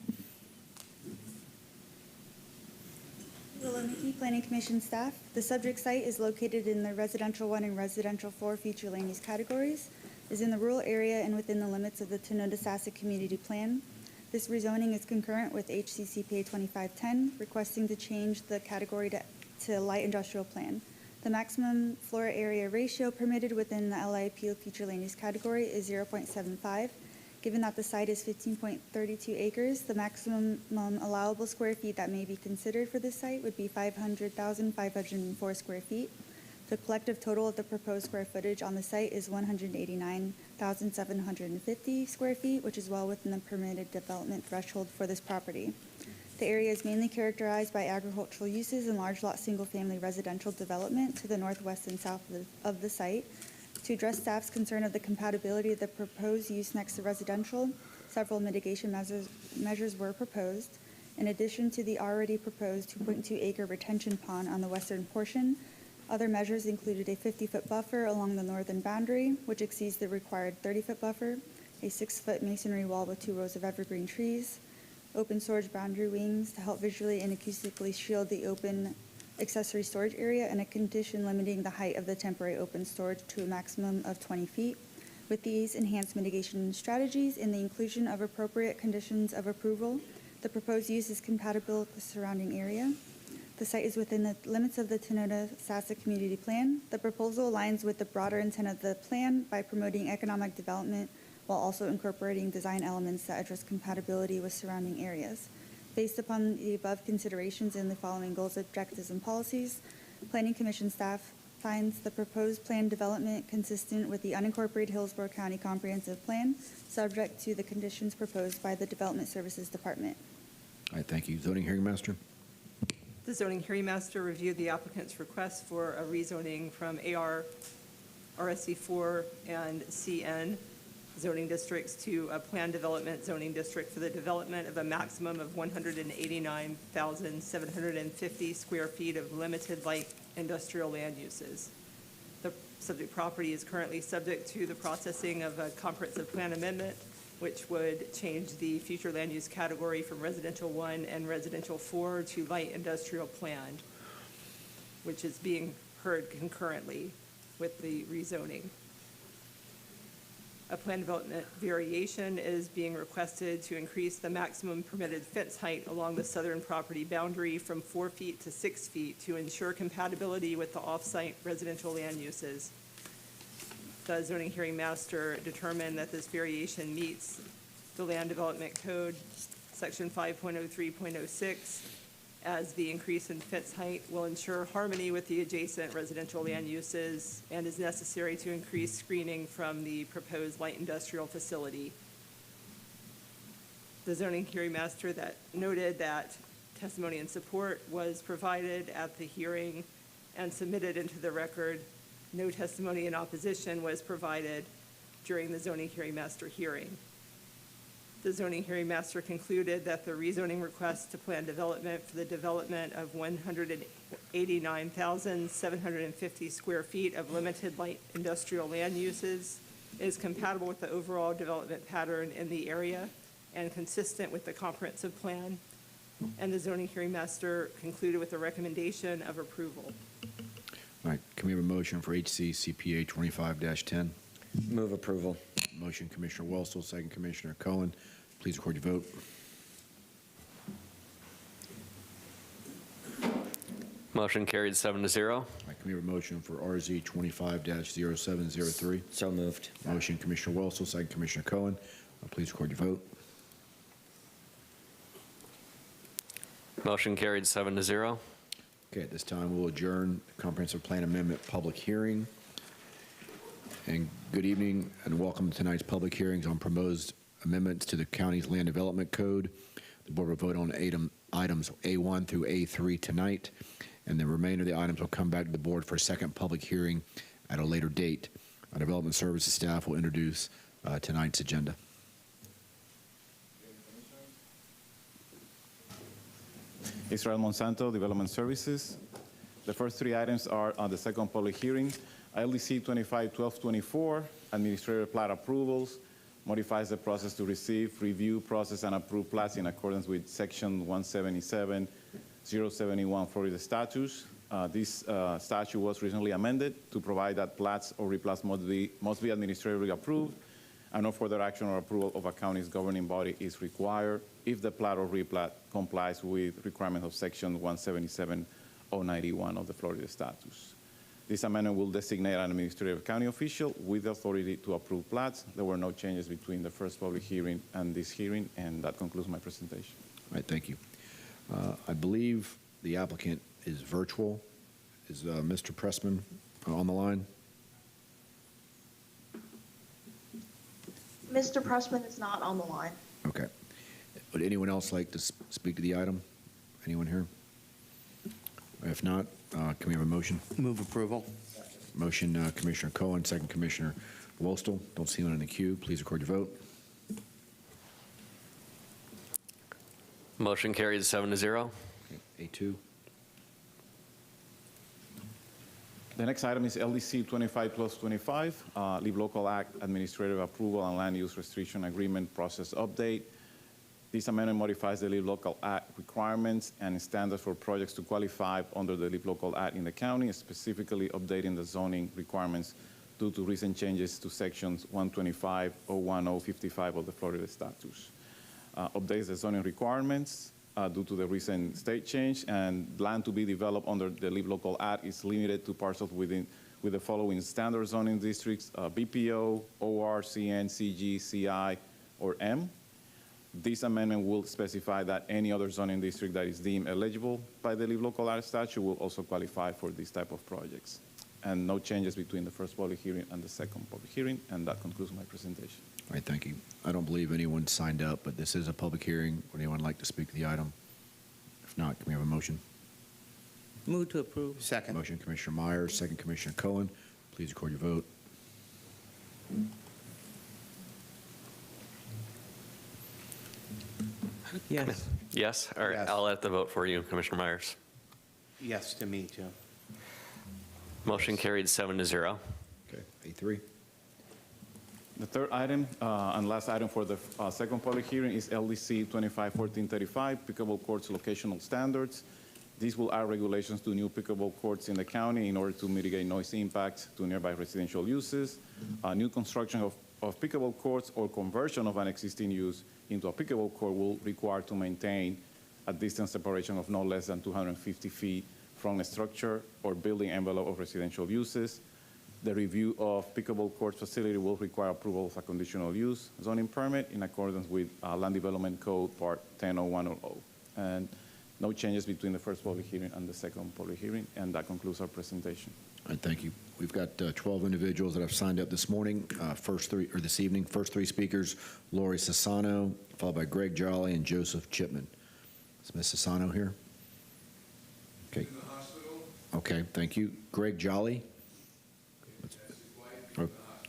[SPEAKER 9] Planning Commission staff. The subject site is located in the Residential 1 and Residential 4 future land use categories, is in the rural area and within the limits of the Tenoda-Sasset Community Plan. This rezoning is concurrent with HCCPA 2510, requesting to change the category to light industrial plan. The maximum floor area ratio permitted within the LIP future land use category is 0.75. Given that the site is 15.32 acres, the maximum allowable square feet that may be considered for this site would be 500,504 square feet. The collective total of the proposed square footage on the site is 189,750 square feet, which is well within the permitted development threshold for this property. The area is mainly characterized by agricultural uses and large lot single-family residential development to the northwest and south of the site. To address staff's concern of the compatibility of the proposed use next to residential, several mitigation measures were proposed. In addition to the already proposed 2.2 acre retention pond on the western portion, other measures included a 50-foot buffer along the northern boundary, which exceeds the required 30-foot buffer, a 6-foot masonry wall with 2 rows of evergreen trees, open storage boundary wings to help visually and acoustically shield the open accessory storage area, and a condition limiting the height of the temporary open storage to a maximum of 20 feet. With these enhanced mitigation strategies and the inclusion of appropriate conditions of approval, the proposed use is compatible with the surrounding area. The site is within the limits of the Tenoda-Sasset Community Plan. The proposal aligns with the broader intent of the plan by promoting economic development while also incorporating design elements that address compatibility with surrounding areas. Based upon the above considerations and the following goals, objectives, and policies, Planning Commission staff finds the proposed plan development consistent with the unincorporated Hillsborough County Comprehensive Plan, subject to the conditions proposed by the Development Services Department.
[SPEAKER 3] All right, thank you. Zoning Hearing Master.
[SPEAKER 12] The zoning hearing master reviewed the applicant's request for a rezoning from AR, RSC4, and CN zoning districts to a planned development zoning district for the development of a maximum of 189,750 square feet of limited light industrial land uses. The subject property is currently subject to the processing of a comprehensive plan amendment, which would change the future land use category from residential 1 and residential 4 to light industrial planned, which is being heard concurrently with the rezoning. A plan development variation is being requested to increase the maximum permitted fence height along the southern property boundary from 4 feet to 6 feet to ensure compatibility with the off-site residential land uses. The zoning hearing master determined that this variation meets the Land Development Code, Section 5.03.06, as the increase in fence height will ensure harmony with the adjacent residential land uses and is necessary to increase screening from the proposed light industrial facility. The zoning hearing master that noted that testimony and support was provided at the hearing and submitted into the record. No testimony in opposition was provided during the zoning hearing master hearing. The zoning hearing master concluded that the rezoning request to plan development for the development of 189,750 square feet of limited light industrial land uses is compatible with the overall development pattern in the area and consistent with the comprehensive plan. And the zoning hearing master concluded with a recommendation of approval.
[SPEAKER 3] All right, can we have a motion for HC CPA 25-10?
[SPEAKER 13] Move approval.
[SPEAKER 3] Motion, Commissioner Welsel, second Commissioner Cohen. Please record your vote.
[SPEAKER 4] Motion carried 7-0.
[SPEAKER 3] All right, can we have a motion for RZ 25-0703?
[SPEAKER 13] So moved.
[SPEAKER 3] Motion, Commissioner Welsel, second Commissioner Cohen. Please record your vote.
[SPEAKER 4] Motion carried 7-0.
[SPEAKER 3] Okay, at this time, we'll adjourn the Comprehensive Plan Amendment public hearing. And good evening and welcome to tonight's public hearings on proposed amendments to the county's Land Development Code. The board will vote on items A1 through A3 tonight, and the remainder of the items will come back to the board for a second public hearing at a later date. Our Development Services staff will introduce tonight's agenda.
[SPEAKER 14] Israel Monsanto, Development Services. The first three items are on the second public hearing. LDC 25-1224, Administrative Plat Approvals, modifies the process to receive, review, process, and approve plats in accordance with Section 177-071 Florida statutes. This statute was recently amended to provide that plats or replats must be administratively approved, and no further action or approval of a county's governing body is required if the plat or replat complies with requirements of Section 177-091 of the Florida statutes. This amendment will designate an administrative county official with the authority to approve plats. There were no changes between the first public hearing and this hearing, and that concludes my presentation.
[SPEAKER 3] All right, thank you. I believe the applicant is virtual. Is Mr. Pressman on the line?
[SPEAKER 15] Mr. Pressman is not on the line.
[SPEAKER 3] Okay. Would anyone else like to speak to the item? Anyone here? If not, can we have a motion?
[SPEAKER 13] Move approval.
[SPEAKER 3] Motion, Commissioner Cohen, second Commissioner Welstel. Don't see anyone in the queue. Please record your vote.
[SPEAKER 4] Motion carried 7-0.
[SPEAKER 3] Okay, A2.
[SPEAKER 14] The next item is LDC 25-1225, Leave Local Act Administrative Approval and Land Use Restriction Agreement Process Update. This amendment modifies the Leave Local Act requirements and standards for projects to qualify under the Leave Local Act in the county, specifically updating the zoning requirements due to recent changes to sections 125, 010, 55 of the Florida statutes. Updates the zoning requirements due to the recent state change, and land to be developed under the Leave Local Act is limited to parcels with the following standard zoning districts: BPO, OR, CN, CG, CI, or M. This amendment will specify that any other zoning district that is deemed eligible by the Leave Local Act statute will also qualify for this type of projects. And no changes between the first public hearing and the second public hearing, and that concludes my presentation.
[SPEAKER 3] All right, thank you. I don't believe anyone signed up, but this is a public hearing. Would anyone like to speak to the item? If not, can we have a motion?
[SPEAKER 13] Move to approve. Second.
[SPEAKER 3] Motion, Commissioner Myers, second, Commissioner Cohen. Please record your vote.
[SPEAKER 13] Yes.
[SPEAKER 4] Yes? All right,
[SPEAKER 13] Yes.
[SPEAKER 4] I'll let the vote for you, Commissioner Myers.
[SPEAKER 13] Yes to me, too.
[SPEAKER 4] Motion carried 7-0.
[SPEAKER 3] Okay, A3.
[SPEAKER 14] The third item and last item for the second public hearing is LDC 251435, pickleball courts locational standards. These will add regulations to new pickleball courts in the county in order to mitigate noise impacts to nearby residential uses. New construction of pickleball courts or conversion of an existing use into a pickleball court will require to maintain a distance separation of no less than 250 feet from a structure or building envelope of residential uses. The review of pickleball court facility will require approval of a conditional use zoning permit in accordance with Land Development Code Part 100100. And no changes between the first public hearing and the second public hearing. And that concludes our presentation.
[SPEAKER 3] All right, thank you. We've got 12 individuals that have signed up this morning, this evening. First three speakers, Lori Sassano, followed by Greg Jolly and Joseph Chipman. Is Ms. Sassano here? Okay.
[SPEAKER 16] In the hospital.
[SPEAKER 3] Okay, thank you. Greg Jolly?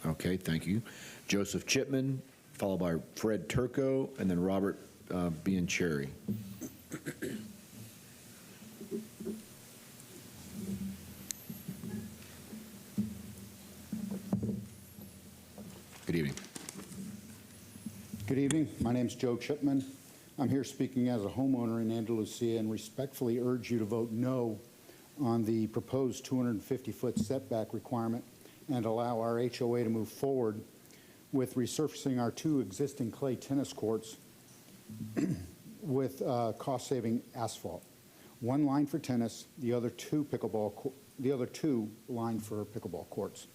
[SPEAKER 3] Okay, thank you. Joseph Chipman, followed by Fred Turco, and then Robert Biancheri. Good evening.
[SPEAKER 17] Good evening. My name is Joe Chipman. I'm here speaking as a homeowner in Andalusia and respectfully urge you to vote no on the proposed 250-foot setback requirement and allow our HOA to move forward with resurfacing our two existing clay tennis courts with cost-saving asphalt. One line for tennis, the other two lined for pickleball courts.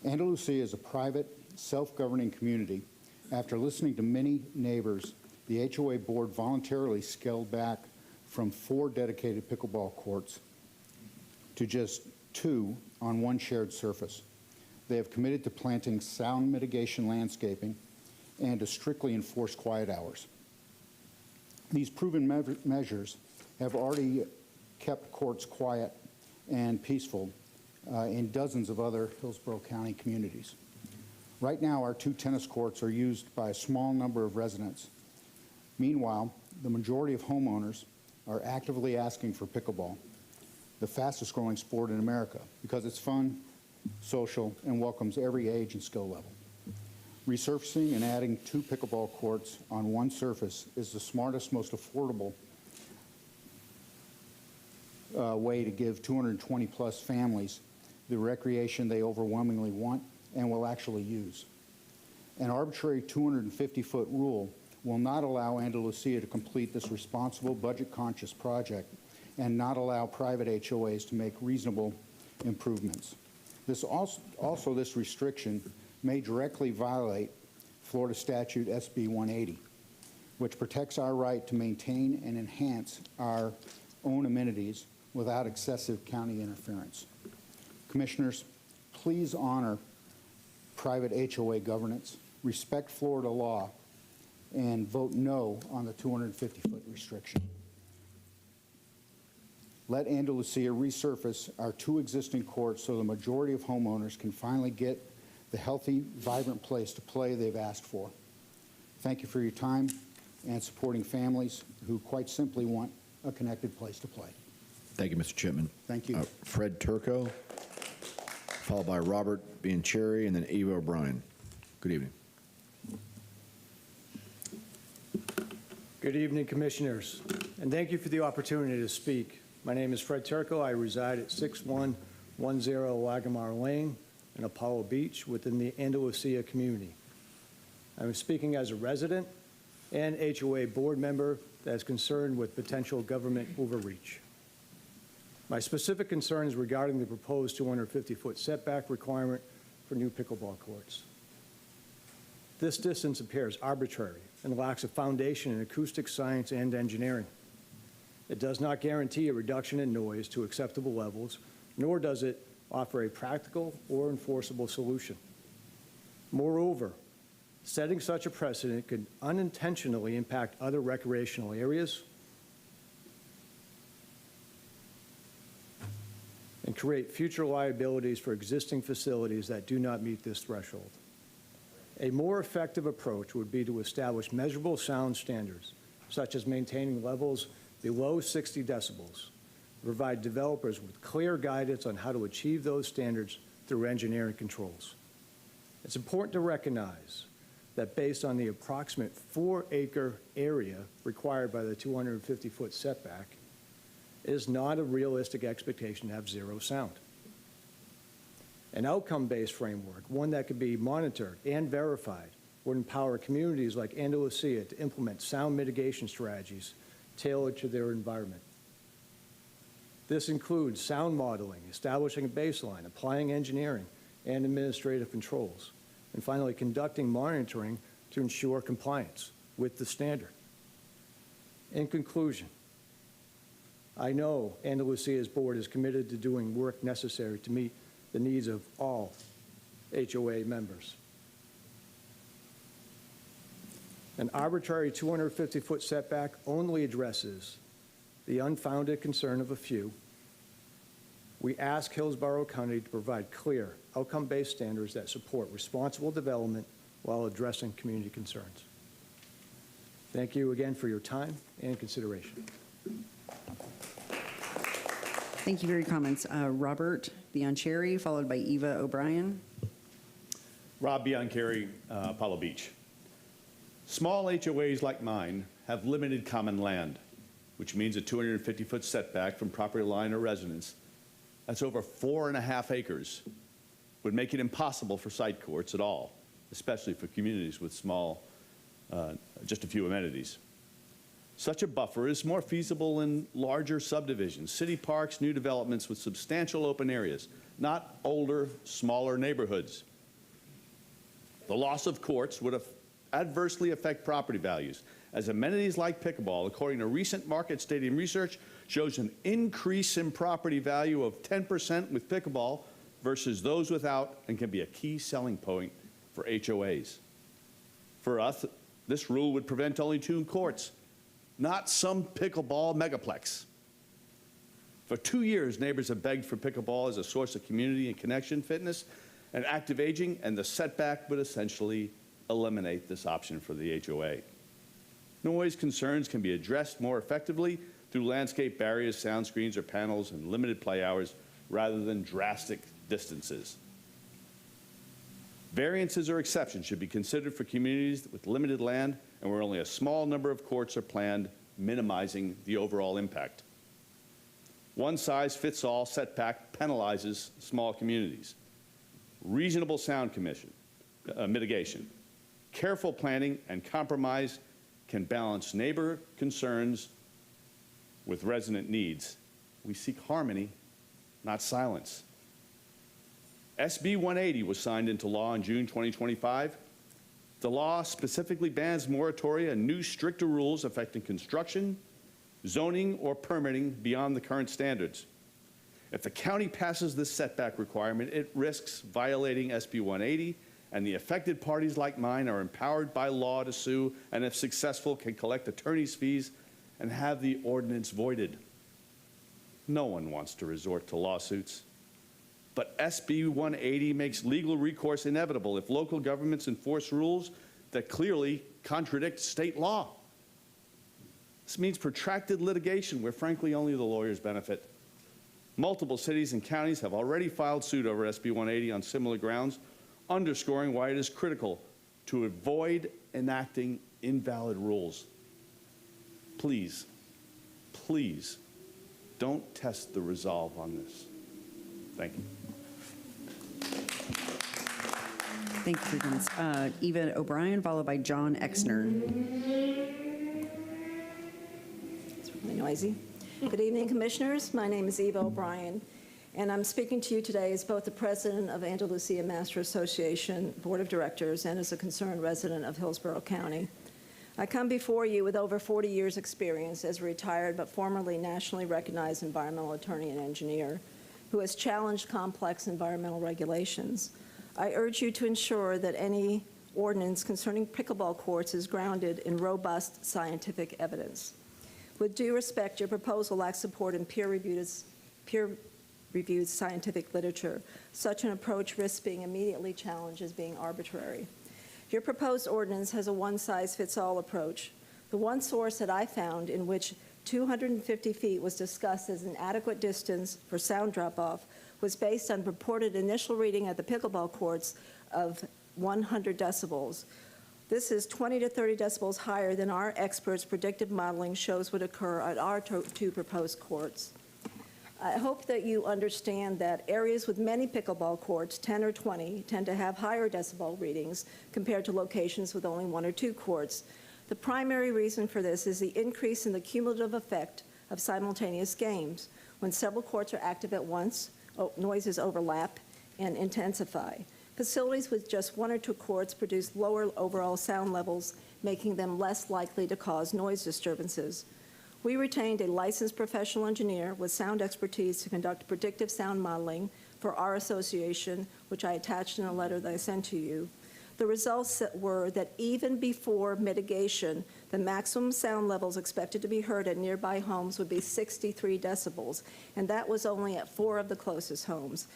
[SPEAKER 17] Andalusia is a private, self-governing community. After listening to many neighbors, the HOA board voluntarily scaled back from 4 dedicated pickleball courts to just 2 on one shared surface. They have committed to planting sound mitigation landscaping and to strictly enforce quiet hours. These proven measures have already kept courts quiet and peaceful in dozens of other Hillsborough County communities. Right now, our 2 tennis courts are used by a small number of residents. Meanwhile, the majority of homeowners are actively asking for pickleball, the fastest growing sport in America, because it's fun, social, and welcomes every age and skill level. Resurfacing and adding 2 pickleball courts on one surface is the smartest, most affordable way to give 220-plus families the recreation they overwhelmingly want and will actually use. An arbitrary 250-foot rule will not allow Andalusia to complete this responsible, budget-conscious project and not allow private HOAs to make reasonable improvements. This restriction may directly violate Florida Statute SB 180, which protects our right to maintain and enhance our own amenities without excessive county interference. Commissioners, please honor private HOA governance, respect Florida law, and vote no on the 250-foot restriction. Let Andalusia resurface our 2 existing courts so the majority of homeowners can finally get the healthy, vibrant place to play they've asked for. Thank you for your time and supporting families who quite simply want a connected place to play.
[SPEAKER 3] Thank you, Mr. Chipman.
[SPEAKER 17] Thank you.
[SPEAKER 3] Fred Turco, followed by Robert Biancheri, and then Eva O'Brien. Good evening.
[SPEAKER 18] Good evening, Commissioners, and thank you for the opportunity to speak. My name is Fred Turco. I reside at 6110 Wagamar Lane in Apollo Beach within the Andalusia community. I'm speaking as a resident and HOA board member that is concerned with potential government overreach. My specific concerns regarding the proposed 250-foot setback requirement for new pickleball courts. This distance appears arbitrary and lacks a foundation in acoustic science and engineering. It does not guarantee a reduction in noise to acceptable levels, nor does it offer a practical or enforceable solution. Moreover, setting such a precedent could unintentionally impact other recreational areas and create future liabilities for existing facilities that do not meet this threshold. A more effective approach would be to establish measurable sound standards, such as maintaining levels below 60 decibels, provide developers with clear guidance on how to achieve those standards through engineering controls. It's important to recognize that based on the approximate 4-acre area required by the 250-foot setback, it is not a realistic expectation to have zero sound. An outcome-based framework, one that could be monitored and verified, would empower communities like Andalusia to implement sound mitigation strategies tailored to their environment. This includes sound modeling, establishing a baseline, applying engineering and administrative controls, and finally conducting monitoring to ensure compliance with the standard. In conclusion, I know Andalusia's board is committed to doing work necessary to meet the needs of all HOA members. An arbitrary 250-foot setback only addresses the unfounded concern of a few. We ask Hillsborough County to provide clear, outcome-based standards that support responsible development while addressing community concerns. Thank you again for your time and consideration.
[SPEAKER 16] Thank you for your comments. Robert Biancheri, followed by Eva O'Brien.
[SPEAKER 19] Rob Biancheri, Apollo Beach. Small HOAs like mine have limited common land, which means a 250-foot setback from property line or residence that's over 4.5 acres would make it impossible for site courts at all, especially for communities with small, just a few amenities. Such a buffer is more feasible in larger subdivisions, city parks, new developments with substantial open areas, not older, smaller neighborhoods. The loss of courts would adversely affect property values, as amenities like pickleball, according to recent market stadium research, shows an increase in property value of 10% with pickleball versus those without, and can be a key selling point for HOAs. For us, this rule would prevent only 2 courts, not some pickleball megaplex. For 2 years, neighbors have begged for pickleball as a source of community and connection, fitness, and active aging, and the setback would essentially eliminate this option for the HOA. Noise concerns can be addressed more effectively through landscape barriers, sound screens, or panels, and limited play hours rather than drastic distances. Variances or exceptions should be considered for communities with limited land and where only a small number of courts are planned, minimizing the overall impact. One-size-fits-all setback penalizes small communities. Reasonable sound mitigation, careful planning, and compromise can balance neighbor concerns with resident needs. We seek harmony, not silence. SB 180 was signed into law in June 2025. The law specifically bans moratoria and new stricter rules affecting construction, zoning, or permitting beyond the current standards. If the county passes this setback requirement, it risks violating SB 180, and the affected parties like mine are empowered by law to sue, and if successful, can collect attorney's fees and have the ordinance voided. No one wants to resort to lawsuits. But SB 180 makes legal recourse inevitable if local governments enforce rules that clearly contradict state law. This means protracted litigation where, frankly, only the lawyers benefit. Multiple cities and counties have already filed suit over SB 180 on similar grounds, underscoring why it is critical to avoid enacting invalid rules. Please, please, don't test the resolve on this. Thank you.
[SPEAKER 16] Thank you for your comments. Eva O'Brien, followed by John Exner.
[SPEAKER 20] It's really noisy. Good evening, Commissioners. My name is Eva O'Brien, and I'm speaking to you today as both the President of Andalusia Master Association Board of Directors and as a concerned resident of Hillsborough County. I come before you with over 40 years' experience as a retired but formerly nationally recognized environmental attorney and engineer who has challenged complex environmental regulations. I urge you to ensure that any ordinance concerning pickleball courts is grounded in robust scientific evidence. With due respect, your proposal lacks support in peer-reviewed peer-reviewed scientific literature. Such an approach risks being immediately challenged as being arbitrary. Your proposed ordinance has a one-size-fits-all approach. The one source that I found in which 250 feet was discussed as an adequate distance for sound drop-off was based on purported initial reading at the pickleball courts of 100 decibels. This is 20 to 30 decibels higher than our experts' predictive modeling shows would occur at our two proposed courts. I hope that you understand that areas with many pickleball courts, 10 or 20, tend to have higher decibel readings compared to locations with only 1 or 2 courts. The primary reason for this is the increase in the cumulative effect of simultaneous games. When several courts are active at once, noises overlap and intensify. Facilities with just 1 or 2 courts produce lower overall sound levels, making them less likely to cause noise disturbances. We retained a licensed professional engineer with sound expertise to conduct predictive sound modeling for our association, which I attached in a letter that I sent to you. The results were that even before mitigation, the maximum sound levels expected to be heard at nearby homes would be 63 decibels, and that was only at 4 of the closest homes.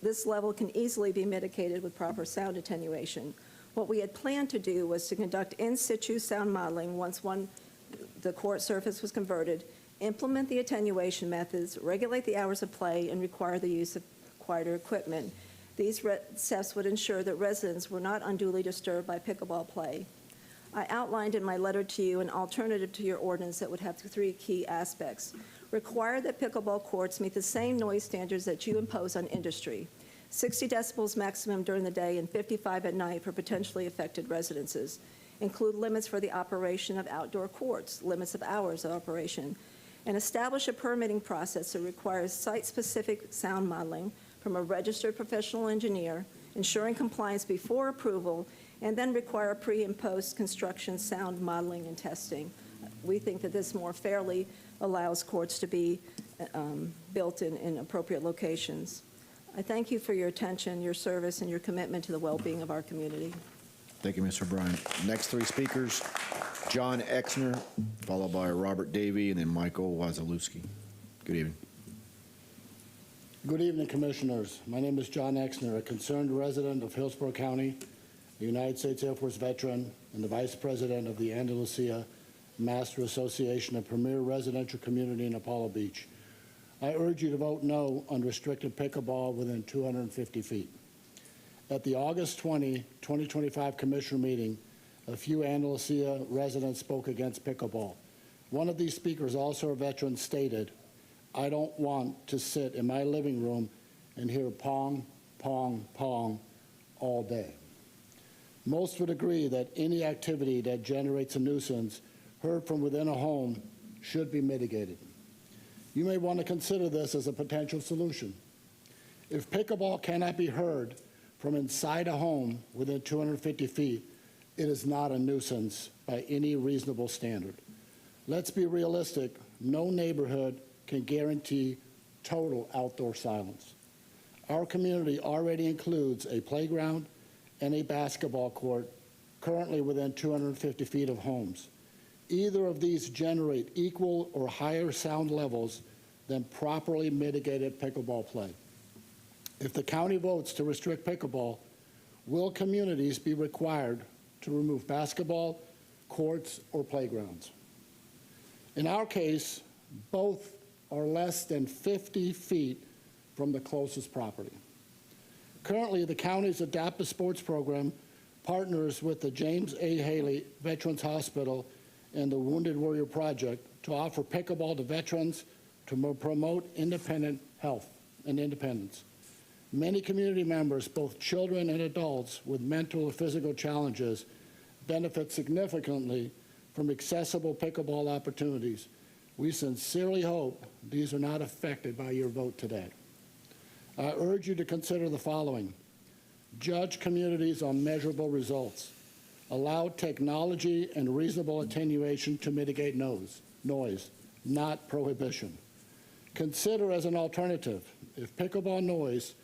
[SPEAKER 20] This level can easily be mitigated with proper sound attenuation. What we had planned to do was to conduct in situ sound modeling once the court surface was converted, implement the attenuation methods, regulate the hours of play, and require the use of quieter equipment. These steps would ensure that residents were not unduly disturbed by pickleball play. I outlined in my letter to you an alternative to your ordinance that would have 3 key aspects. Require that pickleball courts meet the same noise standards that you impose on industry. 60 decibels maximum during the day and 55 at night for potentially affected residences. Include limits for the operation of outdoor courts, limits of hours of operation, and establish a permitting process that requires site-specific sound modeling from a registered professional engineer, ensuring compliance before approval, and then require pre- and post-construction sound modeling and testing. We think that this more fairly allows courts to be built in appropriate locations. I thank you for your attention, your service, and your commitment to the well-being of our community.
[SPEAKER 3] Thank you, Mr. O'Brien. Next 3 speakers, John Exner, followed by Robert Davey, and then Michael Wazalewski. Good evening.
[SPEAKER 21] Good evening, Commissioners. My name is John Exner, a concerned resident of Hillsborough County, a United States Air Force veteran, and the Vice President of the Andalusia Master Association, a premier residential community in Apollo Beach. I urge you to vote no on restricted pickleball within 250 feet. At the August 20, 2025 Commissioner meeting, a few Andalusia residents spoke against pickleball. One of these speakers, also a veteran, stated, "I don't want to sit in my living room and hear pong, pong, pong all day." Most would agree that any activity that generates a nuisance heard from within a home should be mitigated. You may want to consider this as a potential solution. If pickleball cannot be heard from inside a home within 250 feet, it is not a nuisance by any reasonable standard. Let's be realistic. No neighborhood can guarantee total outdoor silence. Our community already includes a playground and a basketball court currently within 250 feet of homes. Either of these generate equal or higher sound levels than properly mitigated pickleball play. If the county votes to restrict pickleball, will communities be required to remove basketball courts or playgrounds? In our case, both are less than 50 feet from the closest property. Currently, the county's Adaptive Sports Program partners with the James A. Haley Veterans Hospital and the Wounded Warrior Project to offer pickleball to veterans to promote independent health and independence. Many community members, both children and adults with mental or physical challenges, benefit significantly from accessible pickleball opportunities. We sincerely hope these are not affected by your vote today. I urge you to consider the following. Judge communities on measurable results. Allow technology and reasonable attenuation to mitigate noise, not prohibition. Consider as an alternative, if pickleball noise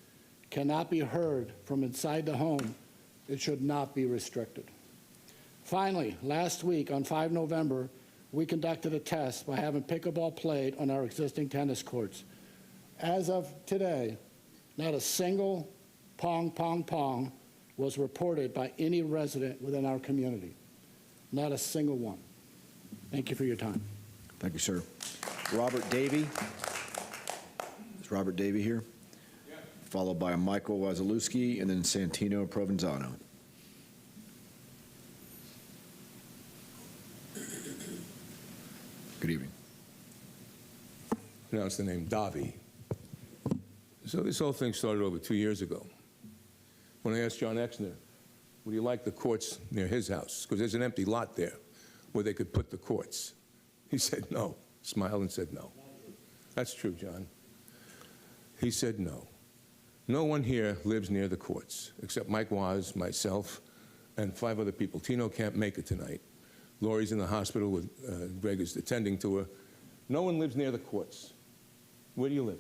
[SPEAKER 21] cannot be heard from inside the home, it should not be restricted. Finally, last week on 5 November, we conducted a test by having pickleball played on our existing tennis courts. as of today, not a single pong, pong, pong was reported by any resident within our community. Not a single one. Thank you for your time.
[SPEAKER 3] Thank you, sir. Robert Davey. Is Robert Davey here? Yeah. Followed by Michael Wazalewski and then Santino Provenzano. Good evening.
[SPEAKER 1] Pronounce the name Davi. So this whole thing started over 2 years ago when I asked John Exner, would he like the courts near his house? Because there's an empty lot there where they could put the courts. He said no, smiled and said no. That's true, John. He said no. No one here lives near the courts except Mike Waz, myself, and 5 other people. Tino can't make it tonight. Lori's in the hospital with Greg is attending to her. No one lives near the courts. Where do you live?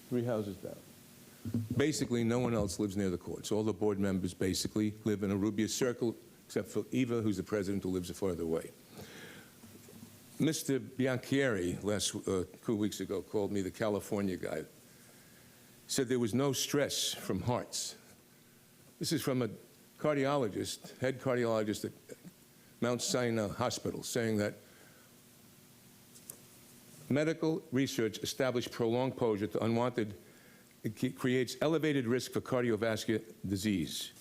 [SPEAKER 1] 3 houses down. Basically, no one else lives near the courts. All the board members basically live in a Rubius circle, except for Eva, who's the president, who lives farther away. Mr. Bianchieri, 2 weeks ago, called me the California guy. Said there was no stress from hearts. This is from a cardiologist, head cardiologist at Mount Sinai Hospital, saying that medical research established prolonged exposure to unwanted, it creates elevated risk for cardiovascular disease.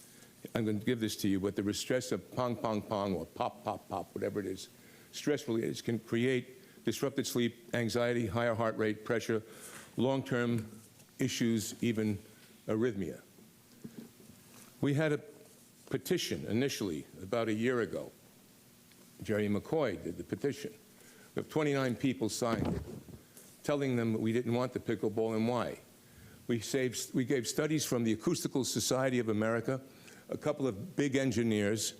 [SPEAKER 1] I'm going to give this to you, but the stress of pong, pong, pong, or pop, pop, pop, whatever it is, stress-related can create disrupted sleep, anxiety, higher heart rate, pressure, long-term issues, even arrhythmia. We had a petition initially about a year ago. Jerry McCoy did the petition. We have 29 people signed it, telling them that we didn't want the pickleball and why. We gave studies from the Acoustical Society of America, a couple of big engineers,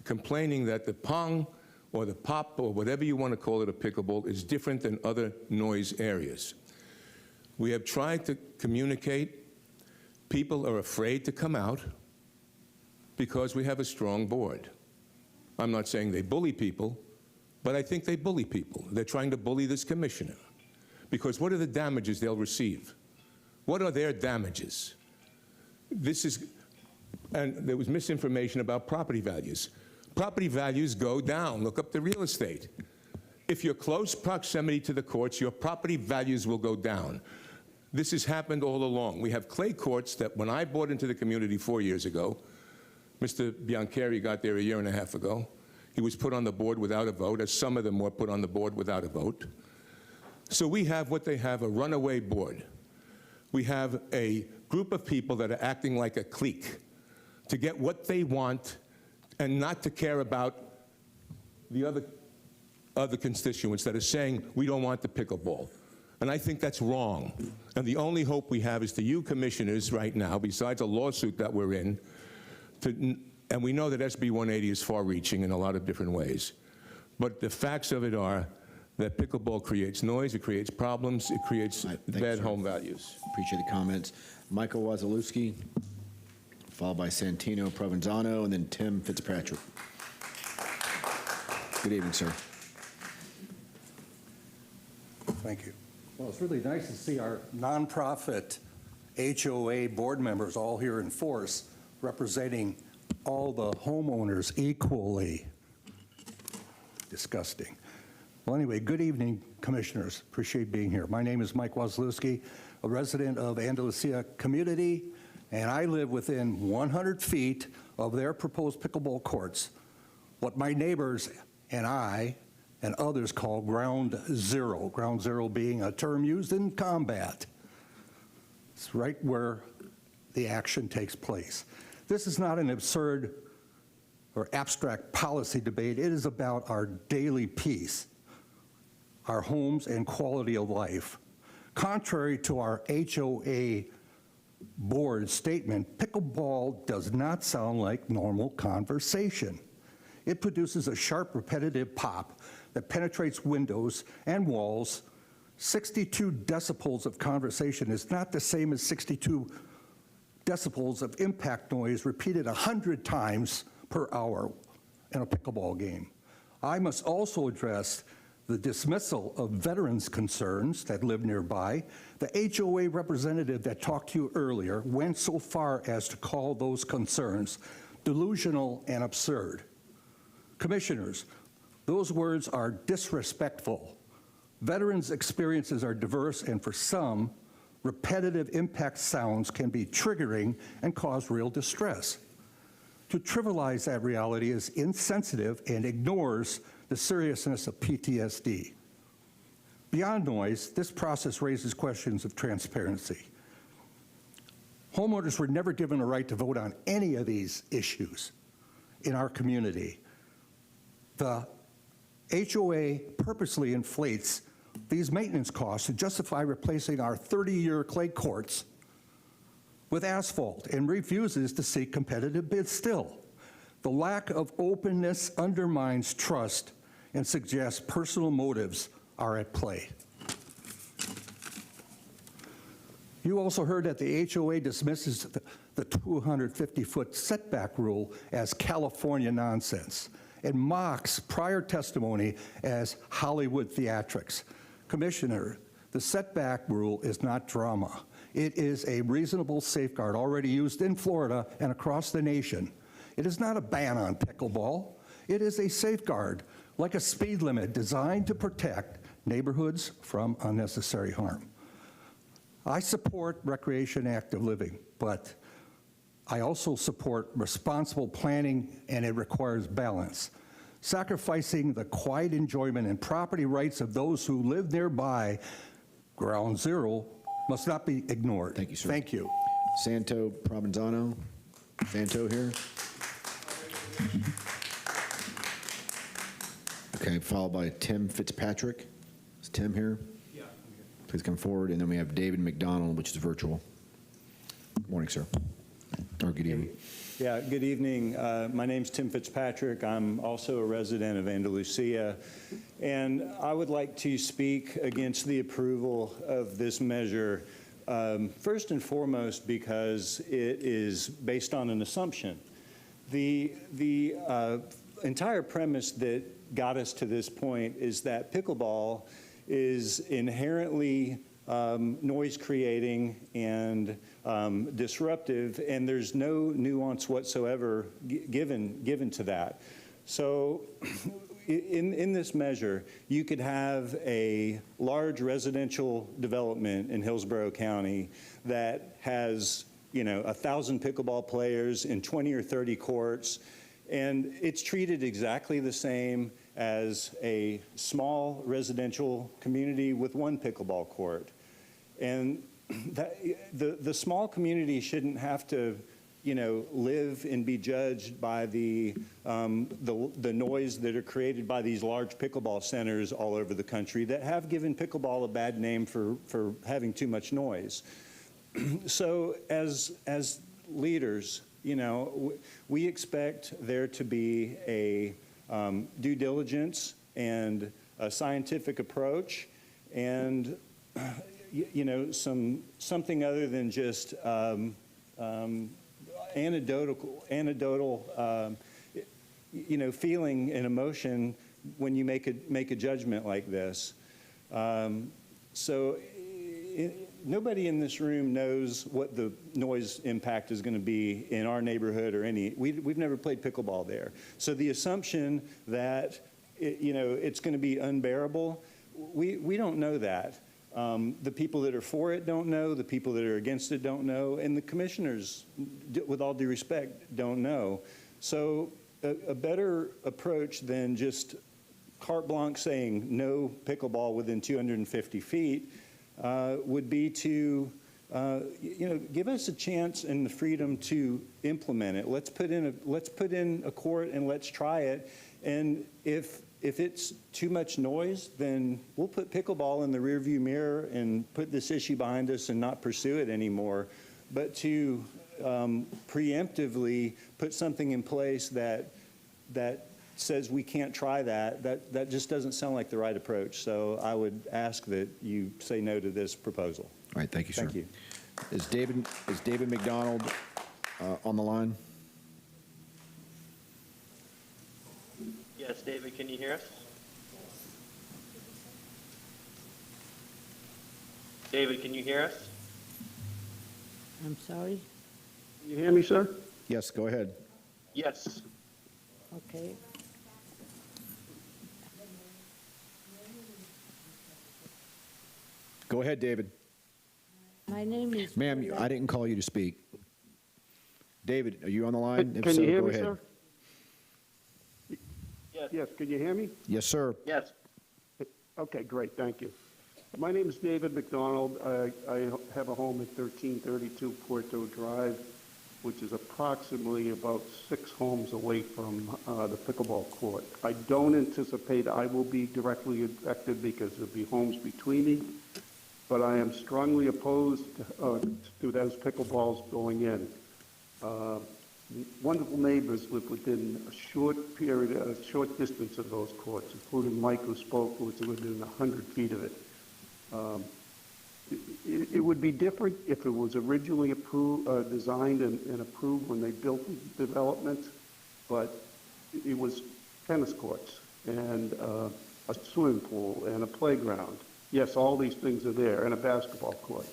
[SPEAKER 1] complaining that the pong or the pop or whatever you want to call it, a pickleball, is different than other noise areas. We have tried to communicate. People are afraid to come out because we have a strong board. I'm not saying they bully people, but I think they bully people. They're trying to bully this commissioner. Because what are the damages they'll receive? What are their damages? And there was misinformation about property values. Property values go down. Look up the real estate. If you're close proximity to the courts, your property values will go down. This has happened all along. We have clay courts that when I bought into the community 4 years ago, Mr. Bianchieri got there a year and a half ago. He was put on the board without a vote, as some of them were put on the board without a vote. So we have what they have, a runaway board. We have a group of people that are acting like a clique to get what they want and not to care about the other constituents that are saying, we don't want the pickleball. And I think that's wrong. And the only hope we have is to you commissioners right now, besides a lawsuit that we're in, and we know that SB 180 is far-reaching in a lot of different ways. But the facts of it are that pickleball creates noise, it creates problems, it creates bad home values.
[SPEAKER 3] Appreciate the comments. Michael Wazalewski, followed by Santino Provenzano, and then Tim Fitzpatrick. Good evening, sir.
[SPEAKER 22] Thank you. Well, it's really nice to see our nonprofit HOA board members all here in force, representing all the homeowners equally. Disgusting. Well, anyway, good evening, commissioners. Appreciate being here. My name is Mike Wazalewski, a resident of Andalusia community, and I live within 100 feet of their proposed pickleball courts, what my neighbors and I and others call ground zero being a term used in combat. It's right where the action takes place. This is not an absurd or abstract policy debate. It is about our daily peace, our homes, and quality of life. Contrary to our HOA board statement, pickleball does not sound like normal conversation. It produces a sharp, repetitive pop that penetrates windows and walls. 62 decibels of conversation is not the same as 62 decibels of impact noise repeated 100 times per hour in a pickleball game. I must also address the dismissal of veterans' concerns that live nearby. The HOA representative that talked to you earlier went so far as to call those concerns delusional and absurd. Commissioners, those words are disrespectful. Veterans' experiences are diverse, and for some, repetitive impact sounds can be triggering and cause real distress. To trivialize that reality is insensitive and ignores the seriousness of PTSD. Beyond noise, this process raises questions of transparency. Homeowners were never given a right to vote on any of these issues in our community. The HOA purposely inflates these maintenance costs to justify replacing our 30-year clay courts with asphalt and refuses to seek competitive bids still. The lack of openness undermines trust and suggests personal motives are at play. You also heard that the HOA dismisses the 250-foot setback rule as California nonsense and mocks prior testimony as Hollywood theatrics. Commissioner, the setback rule is not drama. It is a reasonable safeguard already used in Florida and across the nation. It is not a ban on pickleball. It is a safeguard, like a speed limit designed to protect neighborhoods from unnecessary harm. I support recreation and active living, but I also support responsible planning, and it requires balance. Sacrificing the quiet enjoyment and property rights of those who live nearby, ground zero, must not be ignored.
[SPEAKER 3] Thank you, sir.
[SPEAKER 22] Thank you.
[SPEAKER 3] Santo Provenzano. Santo here. Okay, followed by Tim Fitzpatrick. Is Tim here? Yeah. Please come forward. And then we have David McDonald, which is virtual. Good morning, sir. Or good evening.
[SPEAKER 2] Yeah, good evening. My name's Tim Fitzpatrick. I'm also a resident of Andalusia, and I would like to speak against the approval of this measure, first and foremost because it is based on an assumption. The entire premise that got us to this point is that pickleball is inherently noise creating and disruptive, and there's no nuance whatsoever given to that. So in this measure, you could have a large residential development in Hillsborough County that has, 1,000 pickleball players in 20 or 30 courts, and it's treated exactly the same as a small residential community with one pickleball court. And the small community shouldn't have to, live and be judged by the noise that are created by these large pickleball centers all over the country that have given pickleball a bad name for having too much noise. So as leaders, we expect there to be a due diligence and a scientific approach, and something other than just anecdotal feeling and emotion when you make a judgment like this. Nobody in this room knows what the noise impact is going to be in our neighborhood or we've never played pickleball there. So the assumption that it's going to be unbearable, we don't know that. The people that are for it don't know, the people that are against it don't know, and the commissioners, with all due respect, don't know. So a better approach than just carte blanche saying no pickleball within 250 feet would be to give us a chance and the freedom to implement it. Let's put in a court and let's try it. And if it's too much noise, then we'll put pickleball in the rearview mirror and put this issue behind us and not pursue it anymore. But to preemptively put something in place that says we can't try that just doesn't sound like the right approach. So I would ask that you say no to this proposal.
[SPEAKER 3] All right, thank you, sir.
[SPEAKER 2] Thank you.
[SPEAKER 3] Is David McDonald on the line?
[SPEAKER 4] Yes, David, can you hear us?
[SPEAKER 7] David, can you hear us?
[SPEAKER 16] I'm sorry?
[SPEAKER 7] Can you hear me, sir?
[SPEAKER 3] Yes, go ahead.
[SPEAKER 7] Yes.
[SPEAKER 16] Okay.
[SPEAKER 3] Go ahead, David.
[SPEAKER 16] My name is...
[SPEAKER 3] Ma'am, I didn't call you to speak. David, are you on the line? If
[SPEAKER 7] Can
[SPEAKER 3] so,
[SPEAKER 7] you hear
[SPEAKER 3] go
[SPEAKER 7] me,
[SPEAKER 3] ahead.
[SPEAKER 7] sir? Yes, can you hear me?
[SPEAKER 3] Yes, sir.
[SPEAKER 7] Yes. Okay, great, thank you. My name is David McDonald. I have a home at 1332 Porto Drive, which is approximately about 6 homes away from the pickleball court. I don't anticipate I will be directly affected because there'll be homes between me, but I am strongly opposed to those pickleballs going in. Wonderful neighbors live within a short distance of those courts, including Mike, who spoke, who was within 100 feet of it. It would be different if it was originally designed and approved when they built the development, but it was tennis courts and a swimming pool and a playground. Yes, all these things are there, and a basketball court.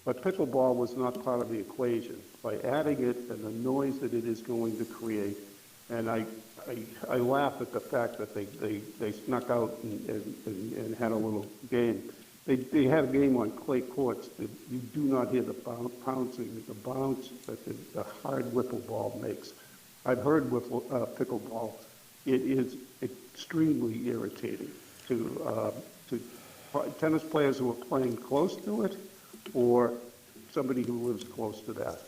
[SPEAKER 7] But pickleball was not part of the equation. By adding it and the noise that it is going to create, and I laugh at the fact that they snuck out and had a little game. They had a game on clay courts that you do not hear the pouncing, the bounce that the hard wiffle ball makes. I've heard pickleball. It is extremely irritating to tennis players who are playing close to it or somebody who lives close to that.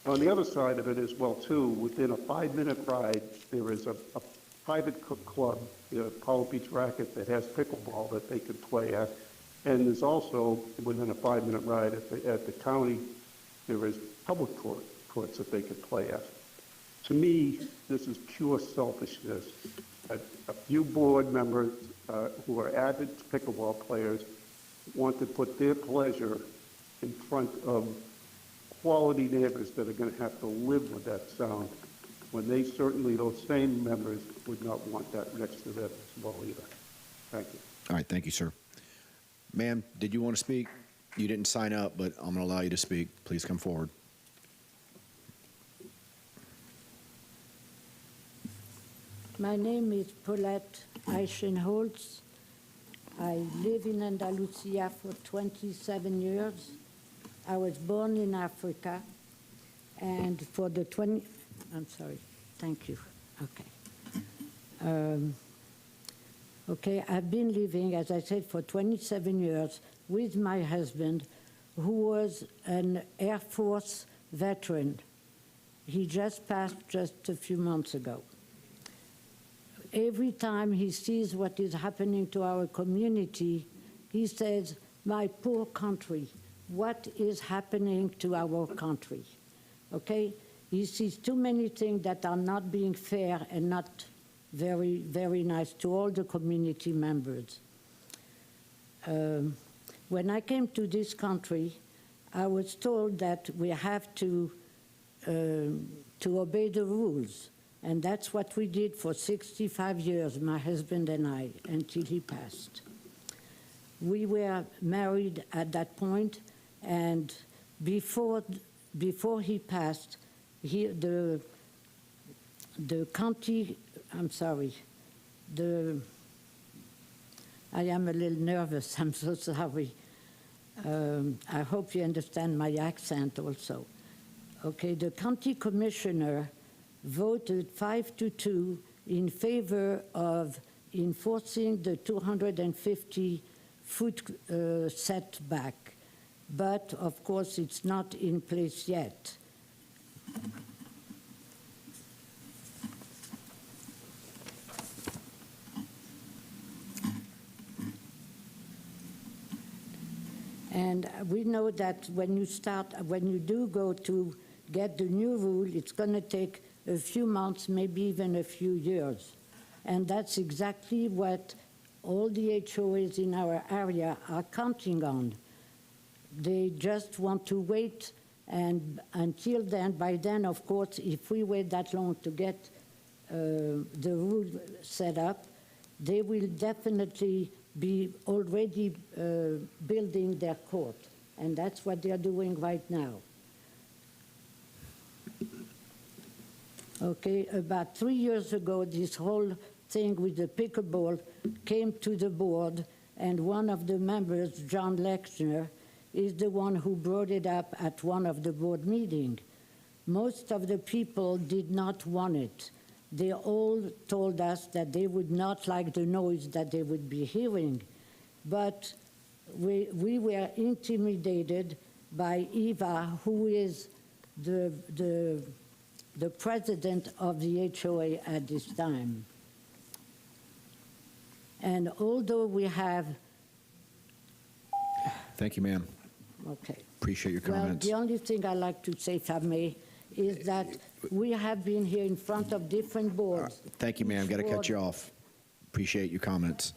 [SPEAKER 7] On the other side of it as well, too, within a 5-minute ride, there is a private club, Powell Beach Racket, that has pickleball that they can play at. And there's also, within a 5-minute ride at the county, there is public courts that they could play at. To me, this is pure selfishness. A few board members who are avid pickleball players want to put their pleasure in front of quality neighbors that are going to have to live with that sound, when they certainly, those same members, would not want that next to them as well either. Thank you.
[SPEAKER 3] All right, thank you, sir. Ma'am, did you want to speak? You didn't sign up, but I'm going to allow you to speak. Please come forward.
[SPEAKER 8] My name is Paulette Eichenholz. I live in Andalusia for 27 years. I was born in Africa, and for the I'm sorry, thank you, okay. Okay, I've been living, as I said, for 27 years with my husband, who was an Air Force veteran. He just passed just a few months ago. Every time he sees what is happening to our community, he says, "My poor country, what is happening to our country?" Okay? He sees too many things that are not being fair and not very, very nice to all the community members. When I came to this country, I was told that we have to obey the rules. And that's what we did for 65 years, my husband and I, until he passed. We were married at that point, and before he passed, the county, I'm sorry, I am a little nervous, I'm so sorry. I hope you understand my accent also. Okay, the county commissioner voted 5-2 in favor of enforcing the 250-foot setback, but of course it's not in place yet. And we know that when you do go to get the new rule, it's going to take a few months, maybe even a few years. And that's exactly what all the HOAs in our area are counting on. They just want to wait, and until then, by then, of course, if we wait that long to get the rule set up, they will definitely be already building their court. And that's what they're doing right now. Okay, about 3 years ago, this whole thing with the pickleball came to the board, and one of the members, John Lexner, is the one who brought it up at one of the board meetings. Most of the people did not want it. They all told us that they would not like the noise that they would be hearing. But we were intimidated by Eva, who is the president of the HOA at this time. And although we have...
[SPEAKER 3] Thank you, ma'am.
[SPEAKER 8] Okay.
[SPEAKER 3] Appreciate your comments.
[SPEAKER 8] Well, the only thing I'd like to say, if I may, is that we have been here in front of different boards.
[SPEAKER 3] Thank you, ma'am. Got to cut you off. Appreciate your comments.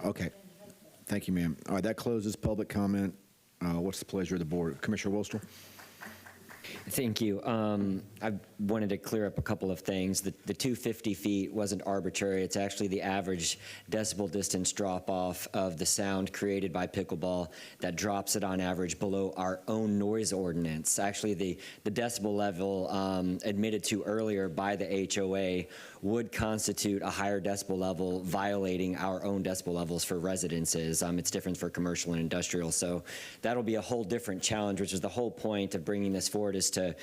[SPEAKER 3] Okay. Thank you, ma'am. All right, that closes public comment. What's the pleasure of the board? Commissioner Wolster?
[SPEAKER 10] Thank you. I wanted to clear up a couple of things. The 250 feet wasn't arbitrary. It's actually the average decibel distance drop-off of the sound created by pickleball that drops it on average below our own noise ordinance. Actually, the decibel level admitted to earlier by the HOA would constitute a higher decibel level, violating our own decibel levels for residences. It's different for commercial and industrial, so that'll be a whole different challenge, which is the whole point of bringing this forward, is to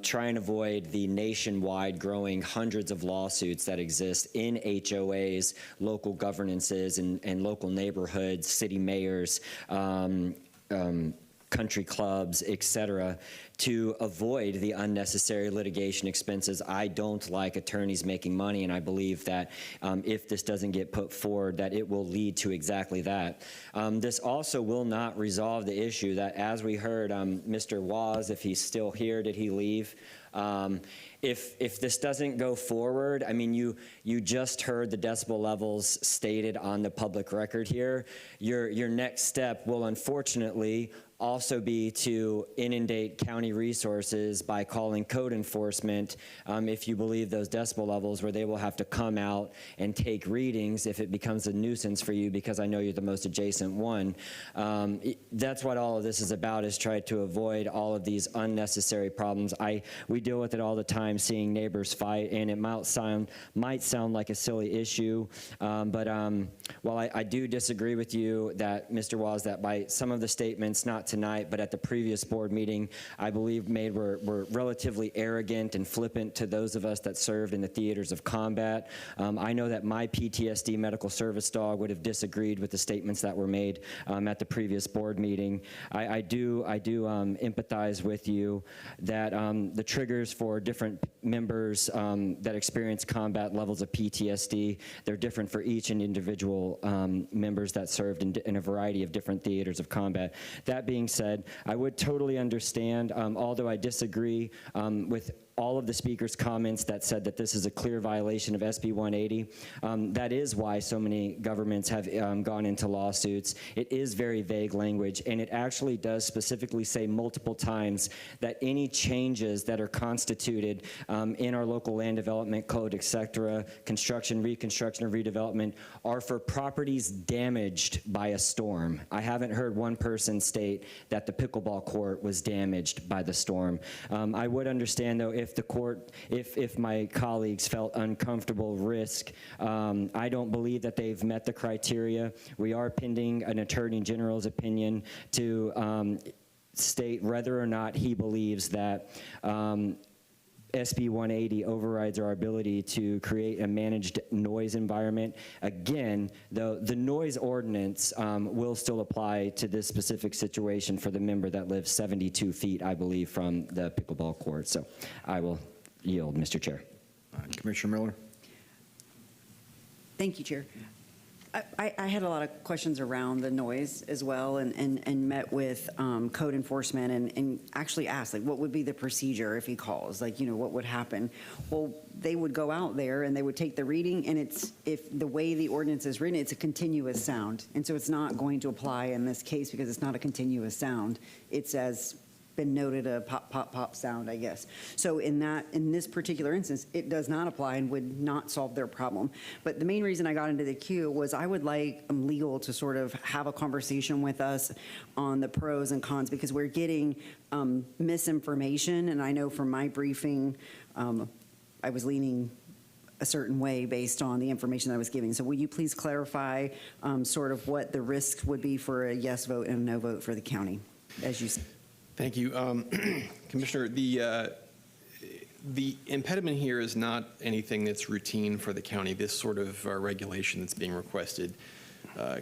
[SPEAKER 10] try and avoid the nationwide growing hundreds of lawsuits that exist in HOAs, local governances, and local neighborhoods, city mayors, country clubs, et cetera, to avoid the unnecessary litigation expenses. I don't like attorneys making money, and I believe that if this doesn't get put forward, that it will lead to exactly that. This also will not resolve the issue that, as we heard, Mr. Waz, if he's still here, did he leave? If this doesn't go forward, I mean, you just heard the decibel levels stated on the public record here. Your next step will unfortunately also be to inundate county resources by calling code enforcement if you believe those decibel levels, where they will have to come out and take readings if it becomes a nuisance for you, because I know you're the most adjacent one. That's what all of this is about, is try to avoid all of these unnecessary problems. We deal with it all the time, seeing neighbors fight, and it might sound like a silly issue, but while I do disagree with you that, Mr. Waz, that by some of the statements, not tonight, but at the previous board meeting, I believe made were relatively arrogant and flippant to those of us that served in the theaters of combat. I know that my PTSD medical service dog would have disagreed with the statements that were made at the previous board meeting. I do empathize with you that the triggers for different members that experience combat levels of PTSD, they're different for each individual members that served in a variety of different theaters of combat. That being said, I would totally understand, although I disagree with all of the speakers' comments that said that this is a clear violation of SB 180. That is why so many governments have gone into lawsuits. It is very vague language, and it actually does specifically say multiple times that any changes that are constituted in our local land development code, et cetera, construction, reconstruction, or redevelopment, are for properties damaged by a storm. I haven't heard one person state that the pickleball court was damaged by the storm. I would understand, though, if my colleagues felt uncomfortable risk, I don't believe that they've met the criteria. We are pending an Attorney General's opinion to state whether or not he believes that SB 180 overrides our ability to create a managed noise environment. Again, though, the noise ordinance will still apply to this specific situation for the member that lives 72 feet, I believe, from the pickleball court. So I will yield, Mr. Chair.
[SPEAKER 3] Commissioner Miller.
[SPEAKER 16] Thank you, Chair. I had a lot of questions around the noise as well, and met with code enforcement and actually asked, like, what would be the procedure if he calls? Like, what would happen? Well, they would go out there and they would take the reading, and if the way the ordinance is written, it's a continuous sound. And so it's not going to apply in this case because it's not a continuous sound. It's as been noted a pop, pop, pop sound, I guess. So in this particular instance, it does not apply and would not solve their problem. But the main reason I got into the queue was I would like legal to sort of have a conversation with us on the pros and cons, because we're getting misinformation. And I know from my briefing, I was leaning a certain way based on the information that I was giving. So will you please clarify sort of what the risks would be for a yes vote and a no vote for the county, as you said?
[SPEAKER 6] Thank you. Commissioner, the impediment here is not anything that's routine for the county. This sort of regulation that's being requested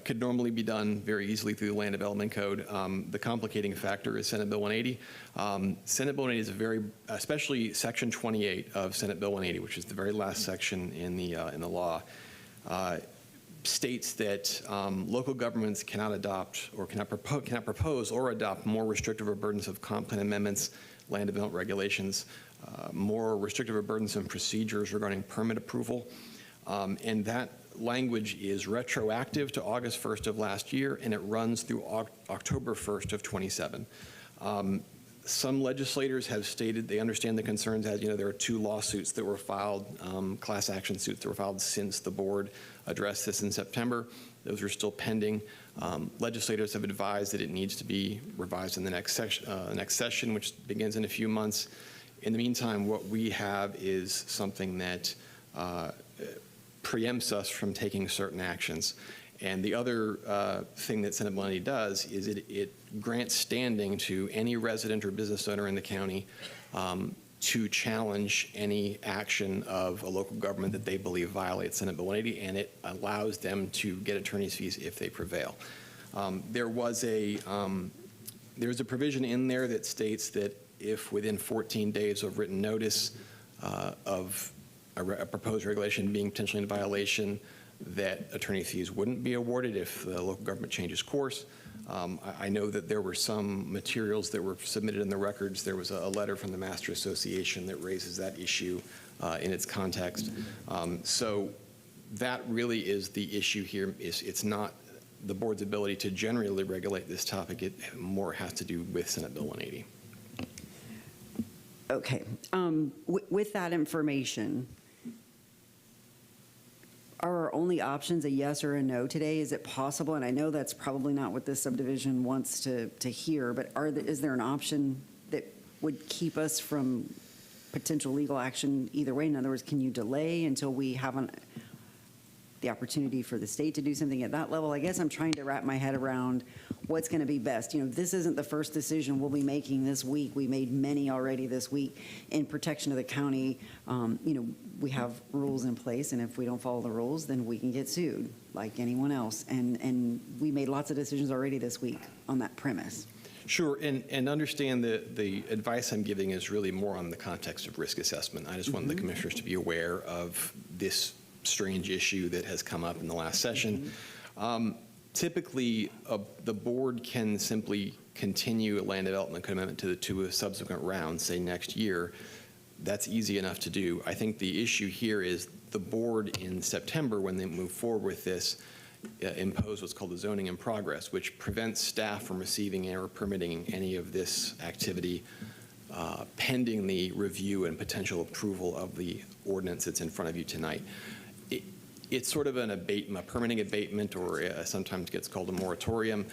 [SPEAKER 6] could normally be done very easily through the Land Development Code. The complicating factor is Senate Bill 180. Senate Bill 180 is a very, especially Section 28 of Senate Bill 180, which is the very last section in the law, states that local governments cannot adopt or cannot propose or adopt more restrictive or burdensome comp plan amendments, land development regulations, more restrictive or burdensome procedures regarding permit approval. And that language is retroactive to August 1st of last year, and it runs through October 1st of 27. Some legislators have stated they understand the concerns. As you know, there are 2 lawsuits that were filed, class action suits that were filed since the board addressed this in September. Those are still pending. Legislators have advised that it needs to be revised in the next session, which begins in a few months. In the meantime, what we have is something that preempts us from taking certain actions. And the other thing that Senate Bill 180 does is it grants standing to any resident or business owner in the county to challenge any action of a local government that they believe violates Senate Bill 180, and it allows them to get attorney's fees if they prevail. There's a provision in there that states that if within 14 days of written notice of a proposed regulation being potentially in violation, that attorney fees wouldn't be awarded if the local government changes course. I know that there were some materials that were submitted in the records. There was a letter from the Master Association that raises that issue in its context. So that really is the issue here. It's not the board's ability to generally regulate this topic. It more has to do with Senate Bill 180.
[SPEAKER 16] Okay. With that information, are our only options a yes or a no today? Is it possible, and I know that's probably not what this subdivision wants to hear, but is there an option that would keep us from potential legal action either way? In other words, can you delay until we have the opportunity for the state to do something at that level? I guess I'm trying to wrap my head around what's going to be best. You know, this isn't the first decision we'll be making this week. We made many already this week in protection of the county. You know, we have rules in place, and if we don't follow the rules, then we can get sued like anyone else. And we made lots of decisions already this week on that premise.
[SPEAKER 6] Sure, and understand that the advice I'm giving is really more on the context of risk assessment. I just want the commissioners to be aware of this strange issue that has come up in the last session. Typically, the board can simply continue a land development commitment to a subsequent round, say next year. That's easy enough to do. I think the issue here is the board in September, when they move forward with this, impose what's called the zoning in progress, which prevents staff from receiving or permitting any of this activity pending the review and potential approval of the ordinance that's in front of you tonight. It's sort of an abatement, a permitting abatement, or sometimes gets called a moratorium.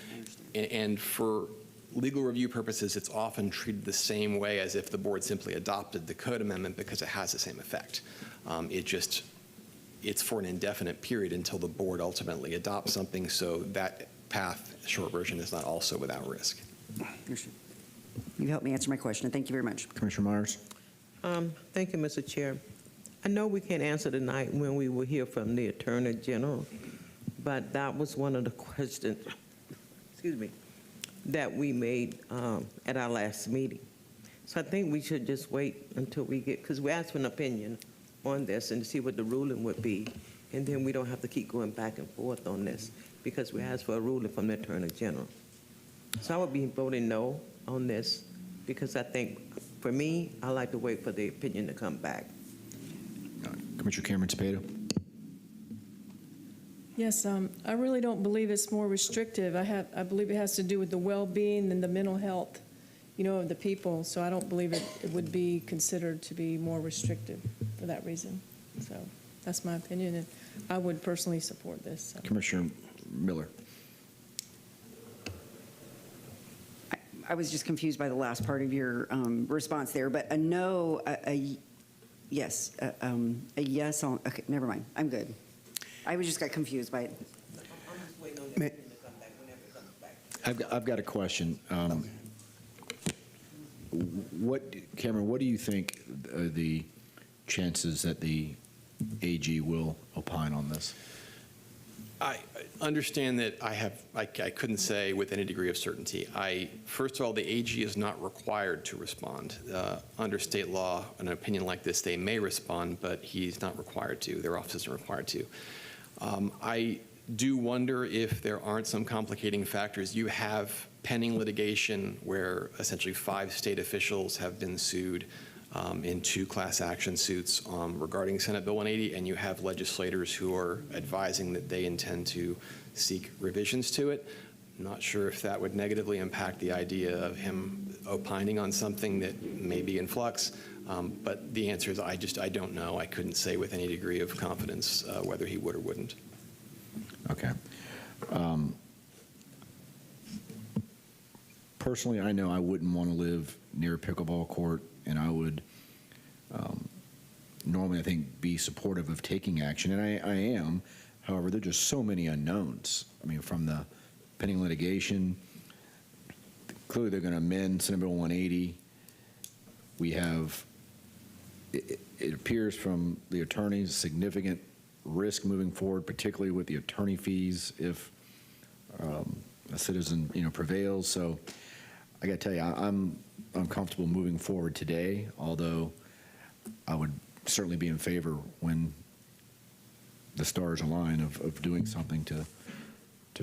[SPEAKER 6] And for legal review purposes, it's often treated the same way as if the board simply adopted the code amendment, because it has the same effect. It's for an indefinite period until the board ultimately adopts something, so that path, short version, is not also without risk.
[SPEAKER 16] You helped me answer my question. Thank you very much.
[SPEAKER 3] Commissioner Myers.
[SPEAKER 11] Thank you, Mr. Chair. I know we can't answer tonight when we will hear from the Attorney General, but that was one of the questions, excuse me, that we made at our last meeting. So I think we should just wait until we get, because we asked for an opinion on this and to see what the ruling would be, and then we don't have to keep going back and forth on this, because we asked for a ruling from the Attorney General. So I would be voting no on this, because I think, for me, I like to wait for the opinion to come back.
[SPEAKER 3] Commissioner Cameron Cepeda.
[SPEAKER 23] Yes, I really don't believe it's more restrictive. I believe it has to do with the well-being and the mental health
[SPEAKER 5] of the people, so I don't believe it would be considered to be more restrictive for that reason. So that's my opinion, and I would personally support this. So.
[SPEAKER 3] Commissioner Miller.
[SPEAKER 16] I was just confused by the last part of your response there, but a no, a yes, a yes on, okay, never mind, I'm good. I just got confused by it.
[SPEAKER 3] I've got a question. Cameron, what do you think are the chances that the AG will opine on this?
[SPEAKER 6] I understand that I couldn't say with any degree of certainty. First of all, the AG is not required to respond. Under state law, an opinion like this, they may respond, but he's not required to. Their office isn't required to. I do wonder if there aren't some complicating factors. You have pending litigation where essentially 5 state officials have been sued in 2 class action suits regarding Senate Bill 180, and you have legislators who are advising that they intend to seek revisions to it. I'm not sure if that would negatively impact the idea of him opining on something that may be in flux, but the answer is I don't know. I couldn't say with any degree of confidence whether he would or wouldn't.
[SPEAKER 3] Okay. Personally, I know I wouldn't want to live near a pickleball court, and I would normally, I think, be supportive of taking action, and I am. However, there are just so many unknowns. I mean, from the pending litigation, clearly they're going to amend Senate Bill 180. We have, it appears from the attorneys, significant risk moving forward, particularly with the attorney fees if a citizen, prevails. So I got to tell you, I'm uncomfortable moving forward today, although I would certainly be in favor when the stars align of doing something to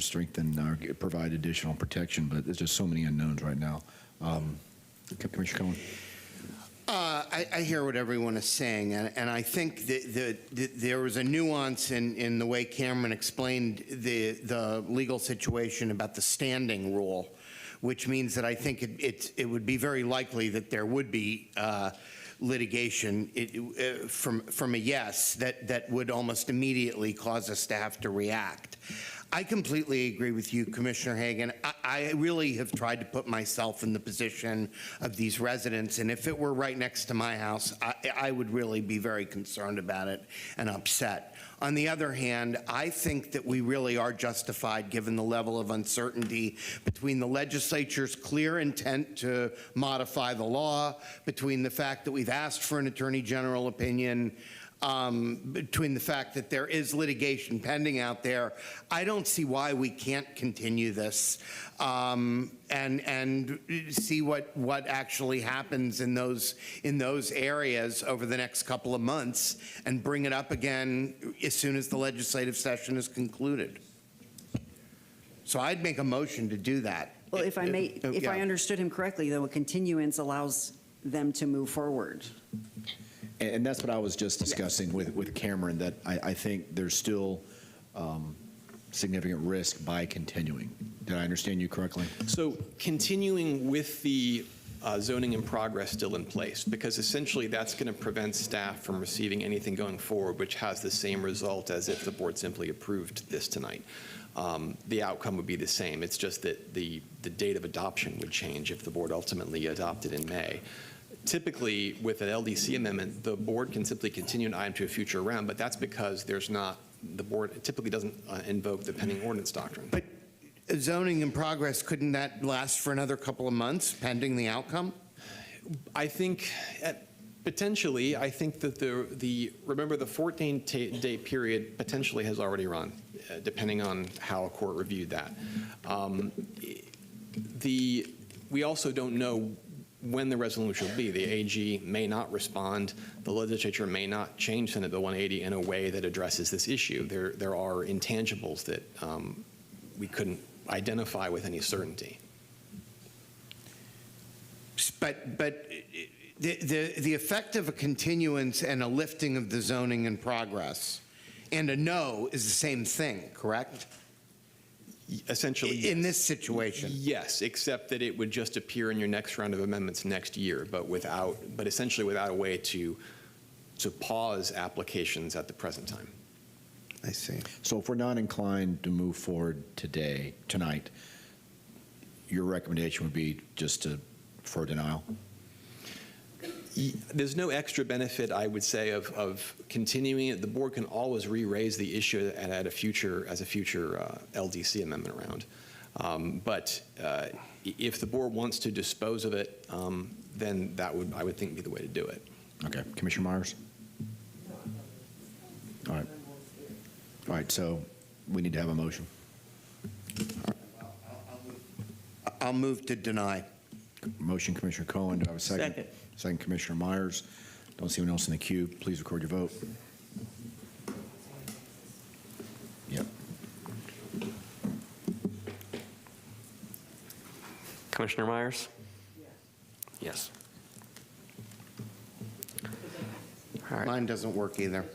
[SPEAKER 3] strengthen or provide additional protection. But there's just so many unknowns right now. Commissioner Cohen.
[SPEAKER 13] I hear what everyone is saying, and I think that there was a nuance in the way Cameron explained the legal situation about the standing rule, which means that I think it would be very likely that there would be litigation from a yes that would almost immediately cause us to have to react. I completely agree with you, Commissioner Hagan. I really have tried to put myself in the position of these residents, and if it were right next to my house, I would really be very concerned about it and upset. On the other hand, I think that we really are justified, given the level of uncertainty between the legislature's clear intent to modify the law, between the fact that we've asked for an Attorney General opinion, between the fact that there is litigation pending out there. I don't see why we can't continue this and see what actually happens in those areas over the next couple of months and bring it up again as soon as the legislative session is concluded. So I'd make a motion to do that.
[SPEAKER 16] Well, if I may, if I understood him correctly, though, a continuance allows them to move forward.
[SPEAKER 3] And that's what I was just discussing with Cameron, that I think there's still significant risk by continuing. Did I understand you correctly?
[SPEAKER 6] So continuing with the zoning in progress still in place, because essentially that's going to prevent staff from receiving anything going forward, which has the same result as if the board simply approved this tonight. The outcome would be the same. It's just that the date of adoption would change if the board ultimately adopted in May. Typically, with an LDC amendment, the board can simply continue an item to a future round, but that's because the board typically doesn't invoke the pending ordinance doctrine.
[SPEAKER 13] But zoning in progress, couldn't that last for another couple of months, pending the outcome?
[SPEAKER 6] I think, potentially, I think that remember the 14-day period potentially has already run, depending on how a court reviewed that. We also don't know when the resolution will be. The AG may not respond. The legislature may not change Senate Bill 180 in a way that addresses this issue. There are intangibles that we couldn't identify with any certainty.
[SPEAKER 13] But the effect of a continuance and a lifting of the zoning in progress and a no is the same thing, correct?
[SPEAKER 6] Essentially,
[SPEAKER 13] In
[SPEAKER 6] yes.
[SPEAKER 13] this situation?
[SPEAKER 6] Yes, except that it would just appear in your next round of amendments next year, but essentially without a way to pause applications at the present time.
[SPEAKER 13] I see.
[SPEAKER 3] So if we're not inclined to move forward tonight, your recommendation would be just for denial?
[SPEAKER 6] There's no extra benefit, I would say, of continuing it. The board can always re-raise the issue as a future LDC amendment round. But if the board wants to dispose of it, then that would, I would think, be the way to do it.
[SPEAKER 3] Okay. Commissioner Myers? All right. All right, so we need to have a motion.
[SPEAKER 13] I'll move to deny.
[SPEAKER 3] Motion, Commissioner Cohen. Do I have a second?
[SPEAKER 11] Second.
[SPEAKER 3] Second, Commissioner Myers. Don't see anyone else in the queue. Please record your vote. Yep.
[SPEAKER 4] Commissioner Myers? Yes. All right.
[SPEAKER 13] Mine doesn't work either.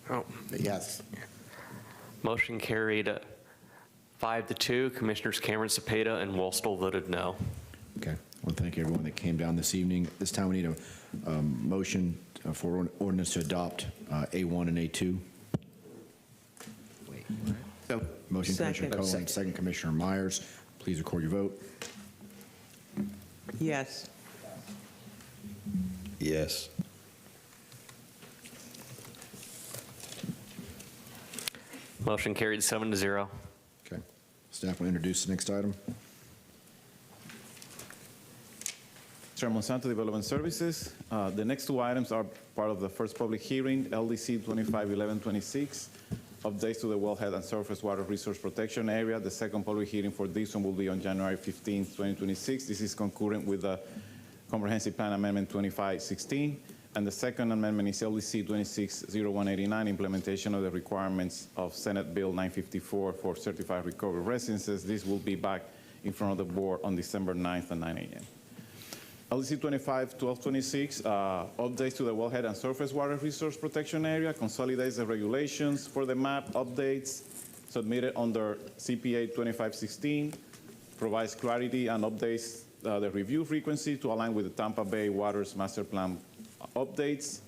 [SPEAKER 4] Oh.
[SPEAKER 13] But yes.
[SPEAKER 4] Motion carried 5-2. Commissioners Cameron, Cepeda, and Wolstall voted no.
[SPEAKER 3] Okay. Well, thank you, everyone that came down this evening. This time we need a motion for ordinance to adopt A1 and A2.
[SPEAKER 13] So,
[SPEAKER 3] Motion,
[SPEAKER 11] Second.
[SPEAKER 3] Commissioner Cohen. Second, Commissioner Myers. Please record your vote.
[SPEAKER 11] Yes.
[SPEAKER 3] Yes.
[SPEAKER 4] Motion carried 7-0.
[SPEAKER 3] Okay. Staff will introduce the next item.
[SPEAKER 14] Chair Monsanto Development Services. The next two items are part of the first public hearing, LDC 251126, updates to the wellhead and surface water resource protection area. The second public hearing for this one will be on January 15, 2026. This is concurrent with the Comprehensive Plan Amendment 2516. And the second amendment is LDC 260189, implementation of the requirements of Senate Bill 954 for certified recovery residences. This will be back in front of the board on December 9th at 9 a.m. LDC 251226, updates to the wellhead and surface water resource protection area, consolidates the regulations for the map, updates submitted under CPA 2516, provides clarity and updates the review frequency to align with the Tampa Bay Waters Master Plan updates,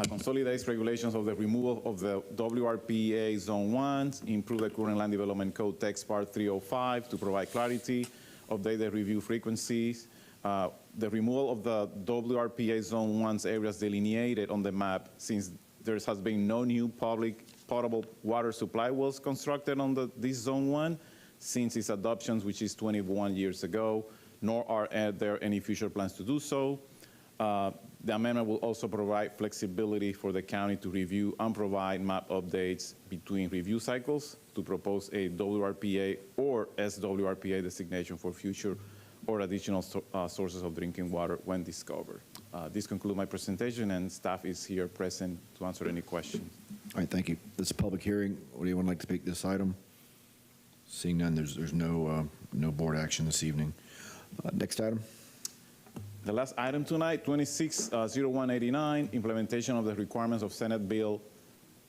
[SPEAKER 14] consolidates regulations of the removal of the WRPA Zone 1, improve the current Land Development Code text part 305 to provide clarity, update the review frequencies, the removal of the WRPA Zone 1's areas delineated on the map, since there has been no new public potable water supply wells constructed on this Zone 1 since its adoption, which is 21 years ago, nor are there any future plans to do so. The amendment will also provide flexibility for the county to review and provide map updates between review cycles to propose a WRPA or SWRPA designation for future or additional sources of drinking water when discovered. This concludes my presentation, and staff is here present to answer any questions.
[SPEAKER 3] All right, thank you. This is a public hearing. Would anyone like to speak to this item? Seeing none, there's no board action this evening. Next item.
[SPEAKER 14] The last item tonight, 260189, implementation of the requirements of Senate Bill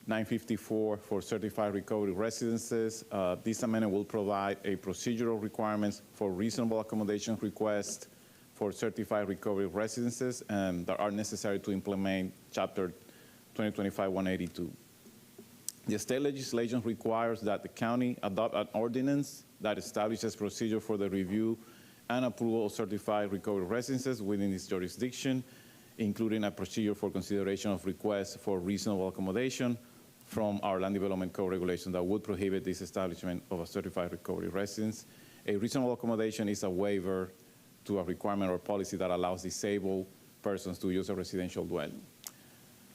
[SPEAKER 14] 954 for certified recovery residences. This amendment will provide a procedural requirements for reasonable accommodation requests for certified recovery residences that are necessary to implement Chapter 2025-182. The state legislation requires that the county adopt an ordinance that establishes procedure for the review and approval of certified recovery residences within its jurisdiction, including a procedure for consideration of requests for reasonable accommodation from our Land Development Code regulation that would prohibit this establishment of a certified recovery residence. A reasonable accommodation is a waiver to a requirement or policy that allows disabled persons to use a residential dwelling.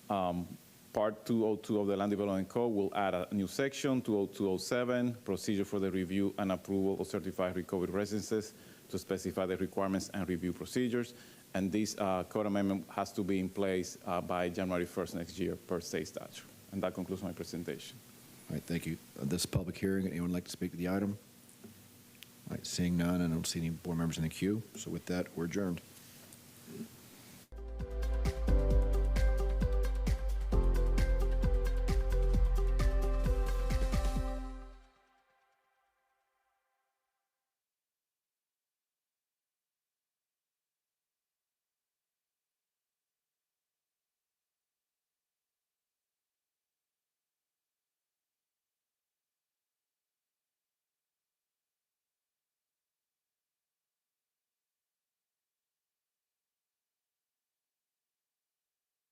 [SPEAKER 14] Part 202 of the Land Development Code will add a new section, 20207, procedure for the review and approval of certified recovery residences, to specify the requirements and review procedures. And this code amendment has to be in place by January 1st next year per state statute. And that concludes my presentation.
[SPEAKER 3] All right, thank you. This public hearing, anyone like to speak to the item? All right, seeing none, I don't see any board members in the queue. So with that, we're adjourned.